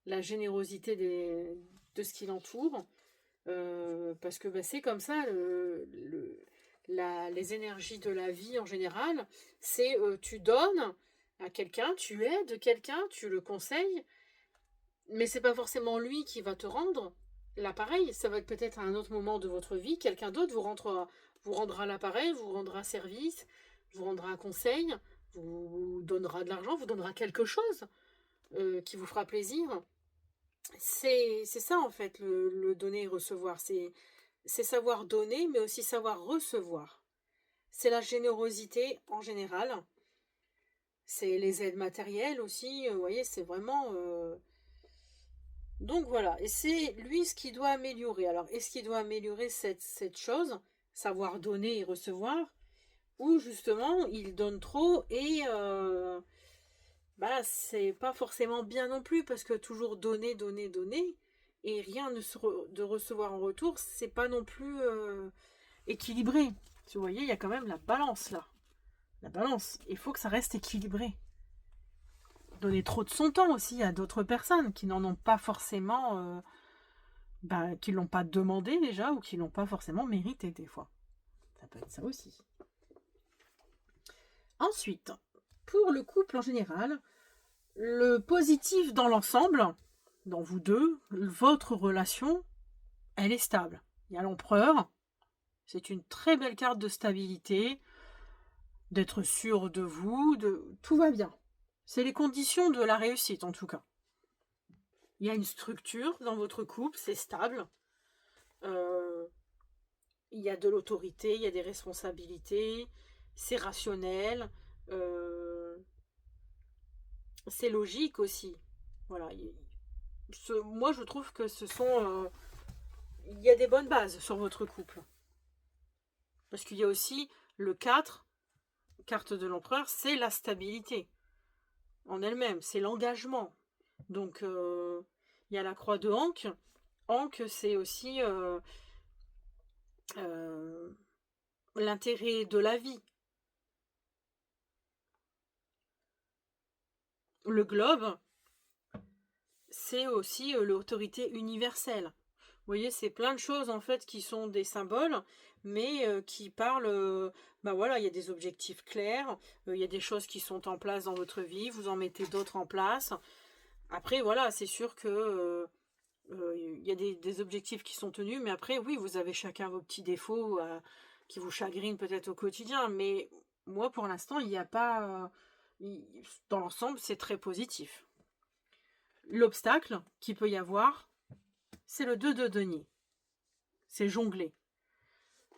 la générosité de ce qui l'entoure. Parce que bah, c'est comme ça, les énergies de la vie en général. C'est tu donnes à quelqu'un, tu aides quelqu'un, tu le conseilles, mais c'est pas forcément lui qui va te rendre l'appareil. Ça va être peut-être à un autre moment de votre vie, quelqu'un d'autre vous rendra l'appareil, vous rendra service, vous rendra un conseil, vous donnera de l'argent, vous donnera quelque chose qui vous fera plaisir. C'est ça en fait, le donner et recevoir. C'est savoir donner, mais aussi savoir recevoir. C'est la générosité en général. C'est les aides matérielles aussi. Vous voyez, c'est vraiment... Donc voilà, et c'est lui ce qui doit améliorer. Alors, est-ce qu'il doit améliorer cette chose, savoir donner et recevoir, ou justement il donne trop et bah c'est pas forcément bien non plus parce que toujours donner, donner, donner et rien de recevoir en retour, c'est pas non plus équilibré. Vous voyez, il y a quand même la balance là. La balance, il faut que ça reste équilibré. Donner trop de son temps aussi à d'autres personnes qui n'en ont pas forcément, qui l'ont pas demandé déjà ou qui l'ont pas forcément mérité des fois. Ça peut être ça aussi. Ensuite, pour le couple en général, le positif dans l'ensemble, dans vous deux, votre relation, elle est stable. Il y a l'empereur, c'est une très belle carte de stabilité, d'être sûr de vous, tout va bien. C'est les conditions de la réussite en tout cas. Il y a une structure dans votre couple, c'est stable. Il y a de l'autorité, il y a des responsabilités, c'est rationnel, c'est logique aussi. Voilà. Moi, je trouve que il y a des bonnes bases sur votre couple. Parce qu'il y a aussi le 4, carte de l'empereur, c'est la stabilité en elle-même, c'est l'engagement. Donc, il y a la croix de Ankh. Ankh, c'est aussi l'intérêt de la vie. Le globe, c'est aussi l'autorité universelle. Vous voyez, c'est plein de choses en fait qui sont des symboles, mais qui parlent. Ben voilà, il y a des objectifs clairs, il y a des choses qui sont en place dans votre vie, vous en mettez d'autres en place. Après, voilà, c'est sûr que il y a des objectifs qui sont tenus, mais après, oui, vous avez chacun vos petits défauts qui vous chagrinent peut-être au quotidien, mais moi, pour l'instant, il n'y a pas. Dans l'ensemble, c'est très positif. L'obstacle qu'il peut y avoir, c'est le 2 de denier. C'est jongler.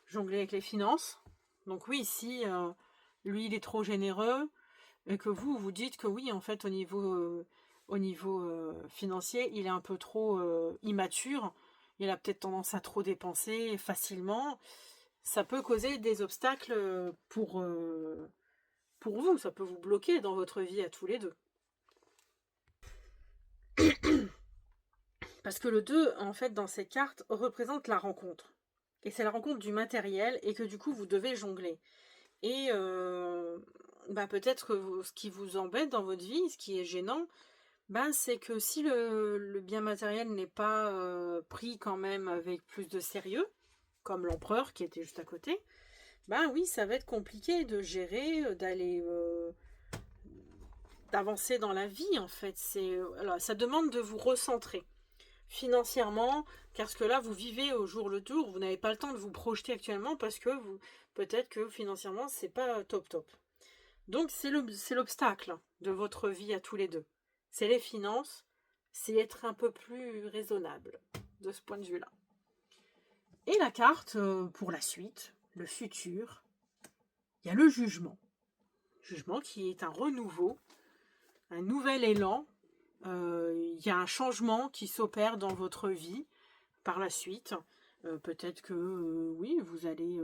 Jongler avec les finances. Donc oui, si lui, il est trop généreux, et que vous dites que oui, en fait, au niveau financier, il est un peu trop immature. Il a peut-être tendance à trop dépenser facilement. ça peut causer des obstacles pour vous, ça peut vous bloquer dans votre vie à tous les deux. Parce que le 2, en fait, dans ces cartes, représente la rencontre. Et c'est la rencontre du matériel et que du coup, vous devez jongler. Et peut-être que ce qui vous embête dans votre vie, ce qui est gênant, c'est que si le bien matériel n'est pas pris quand même avec plus de sérieux, comme l'empereur qui était juste à côté, oui, ça va être compliqué de gérer, d'avancer dans la vie en fait. Alors, ça demande de vous recentrer financièrement, parce que là vous vivez au jour le jour, vous n'avez pas le temps de vous projeter actuellement parce que peut-être que financièrement c'est pas top. Donc c'est l'obstacle de votre vie à tous les deux. C'est les finances, c'est être un peu plus raisonnable de ce point de vue-là. Et la carte pour la suite, le futur, il y a le jugement. Jugement qui est un renouveau, un nouvel élan. Il y a un changement qui s'opère dans votre vie par la suite. Peut-être que oui, vous allez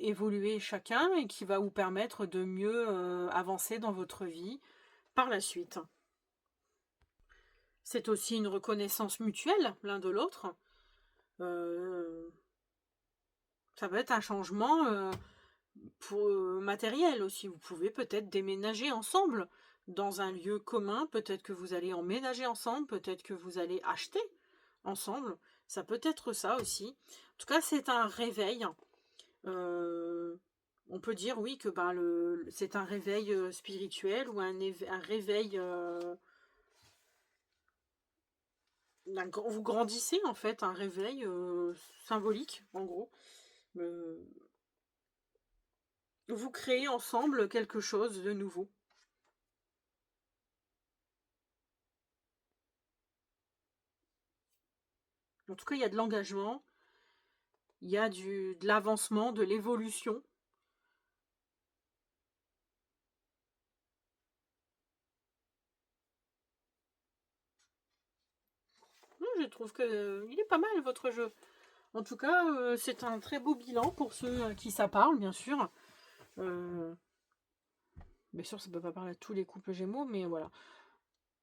évoluer chacun et qui va vous permettre de mieux avancer dans votre vie par la suite. C'est aussi une reconnaissance mutuelle l'un de l'autre. Ça va être un changement matériel aussi. Vous pouvez peut-être déménager ensemble dans un lieu commun. Peut-être que vous allez emménager ensemble. Peut-être que vous allez acheter ensemble. Ça peut être ça aussi. En tout cas, c'est un réveil. On peut dire oui que c'est un réveil spirituel ou un réveil. Vous grandissez en fait, un réveil symbolique en gros. Vous créez ensemble quelque chose de nouveau. En tout cas, il y a de l'engagement, il y a de l'avancement, de l'évolution. Je trouve que il est pas mal votre jeu. En tout cas, c'est un très beau bilan pour ceux à qui ça parle, bien sûr. Bien sûr, ça ne peut pas parler à tous les couples Gémeaux, mais voilà.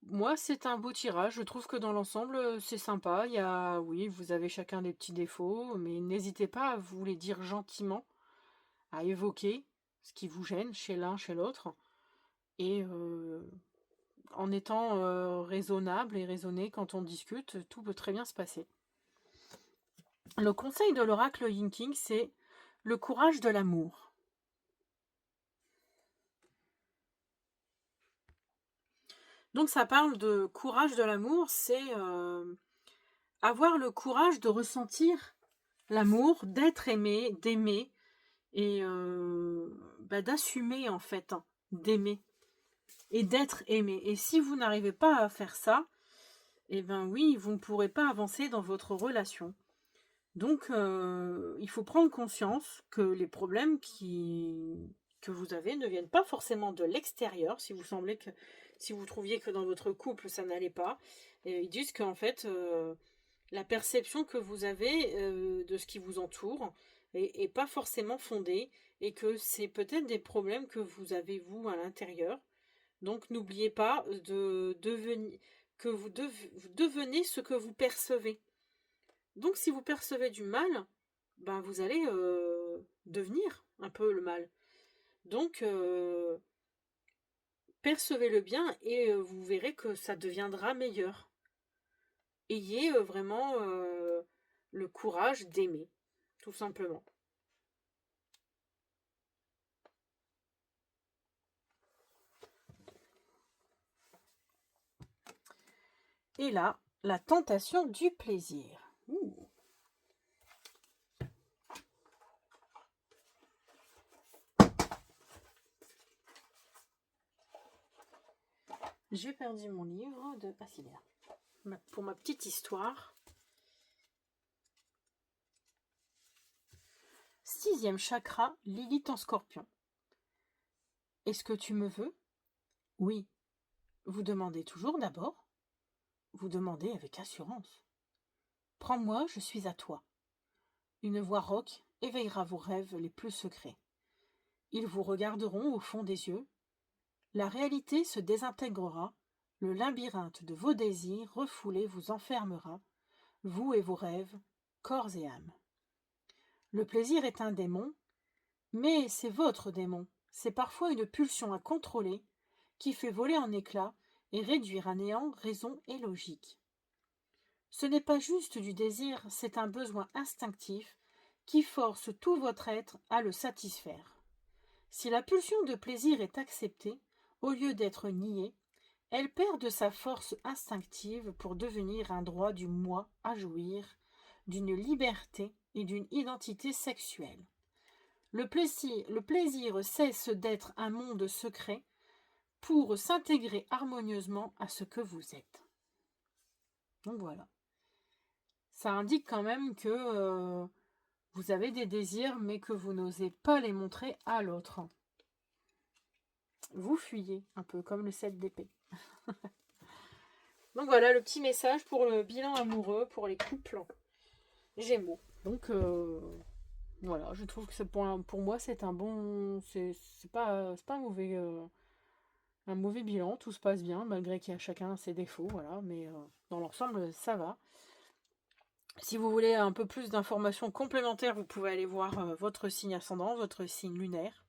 Moi, c'est un beau tirage. Je trouve que dans l'ensemble, c'est sympa. Oui, vous avez chacun des petits défauts, mais n'hésitez pas à vous les dire gentiment, à évoquer ce qui vous gêne chez l'un, chez l'autre, et en étant raisonnable et raisonné quand on discute, tout peut très bien se passer. Le conseil de l'oracle Yin King, c'est le courage de l'amour. Donc ça parle de courage de l'amour, c'est avoir le courage de ressentir l'amour, d'être aimé, d'aimer, et d'assumer en fait, d'aimer et d'être aimé. Et si vous n'arrivez pas à faire ça, oui, vous ne pourrez pas avancer dans votre relation. Donc il faut prendre conscience que les problèmes que vous avez ne viennent pas forcément de l'extérieur. Si vous trouviez que dans votre couple ça n'allait pas, ils disent qu'en fait la perception que vous avez de ce qui vous entoure est pas forcément fondée et que c'est peut-être des problèmes que vous avez vous à l'intérieur. Donc n'oubliez pas de devenir que vous devenez ce que vous percevez. Donc si vous percevez du mal, vous allez devenir un peu le mal. Donc percevez le bien et vous verrez que ça deviendra meilleur. Ayez vraiment le courage d'aimer, tout simplement. Et là, la tentation du plaisir. Ouh. J'ai perdu mon livre de... Ah si, là. Pour ma petite histoire. 6e chakra, Lilith en Scorpion. Est-ce que tu me veux? Oui. Vous demandez toujours d'abord? Vous demandez avec assurance. Prends-moi, je suis à toi. Une voix rauque éveillera vos rêves les plus secrets. Ils vous regarderont au fond des yeux. La réalité se désintégrera. Le labyrinthe de vos désirs refoulés vous enfermera, vous et vos rêves, corps et âme. Le plaisir est un démon, mais c'est votre démon. C'est parfois une pulsion à contrôler qui fait voler en éclats et réduire à néant raison et logique. Ce n'est pas juste du désir, c'est un besoin instinctif qui force tout votre être à le satisfaire. Si la pulsion de plaisir est acceptée, au lieu d'être niée, elle perd de sa force instinctive pour devenir un droit du moi à jouir, d'une liberté et d'une identité sexuelle. Le plaisir cesse d'être un monde secret pour s'intégrer harmonieusement à ce que vous êtes. Donc voilà. Ça indique quand même que vous avez des désirs, mais que vous n'osez pas les montrer à l'autre. Vous fuyez, un peu comme le 7 d'épée. Donc voilà, le petit message pour le bilan amoureux, pour les couples Gémeaux. Donc voilà, je trouve que pour moi, c'est un bon... C'est pas un mauvais bilan, tout se passe bien, malgré qu'il y a chacun ses défauts, voilà, mais dans l'ensemble, ça va. Si vous voulez un peu plus d'informations complémentaires, vous pouvez aller voir votre signe ascendant, votre signe lunaire,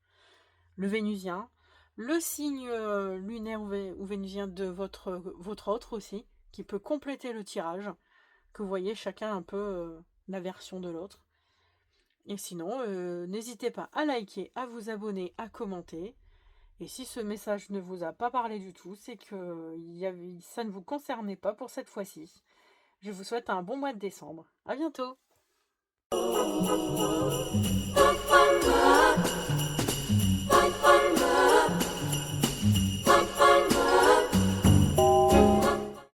le vénusien, le signe lunaire ou vénusien de votre autre aussi, qui peut compléter le tirage, que vous voyez chacun un peu la version de l'autre. Et sinon, n'hésitez pas à liker, à vous abonner, à commenter. Et si ce message ne vous a pas parlé du tout, c'est que ça ne vous concernait pas pour cette fois-ci. Je vous souhaite un bon mois de décembre. À bientôt!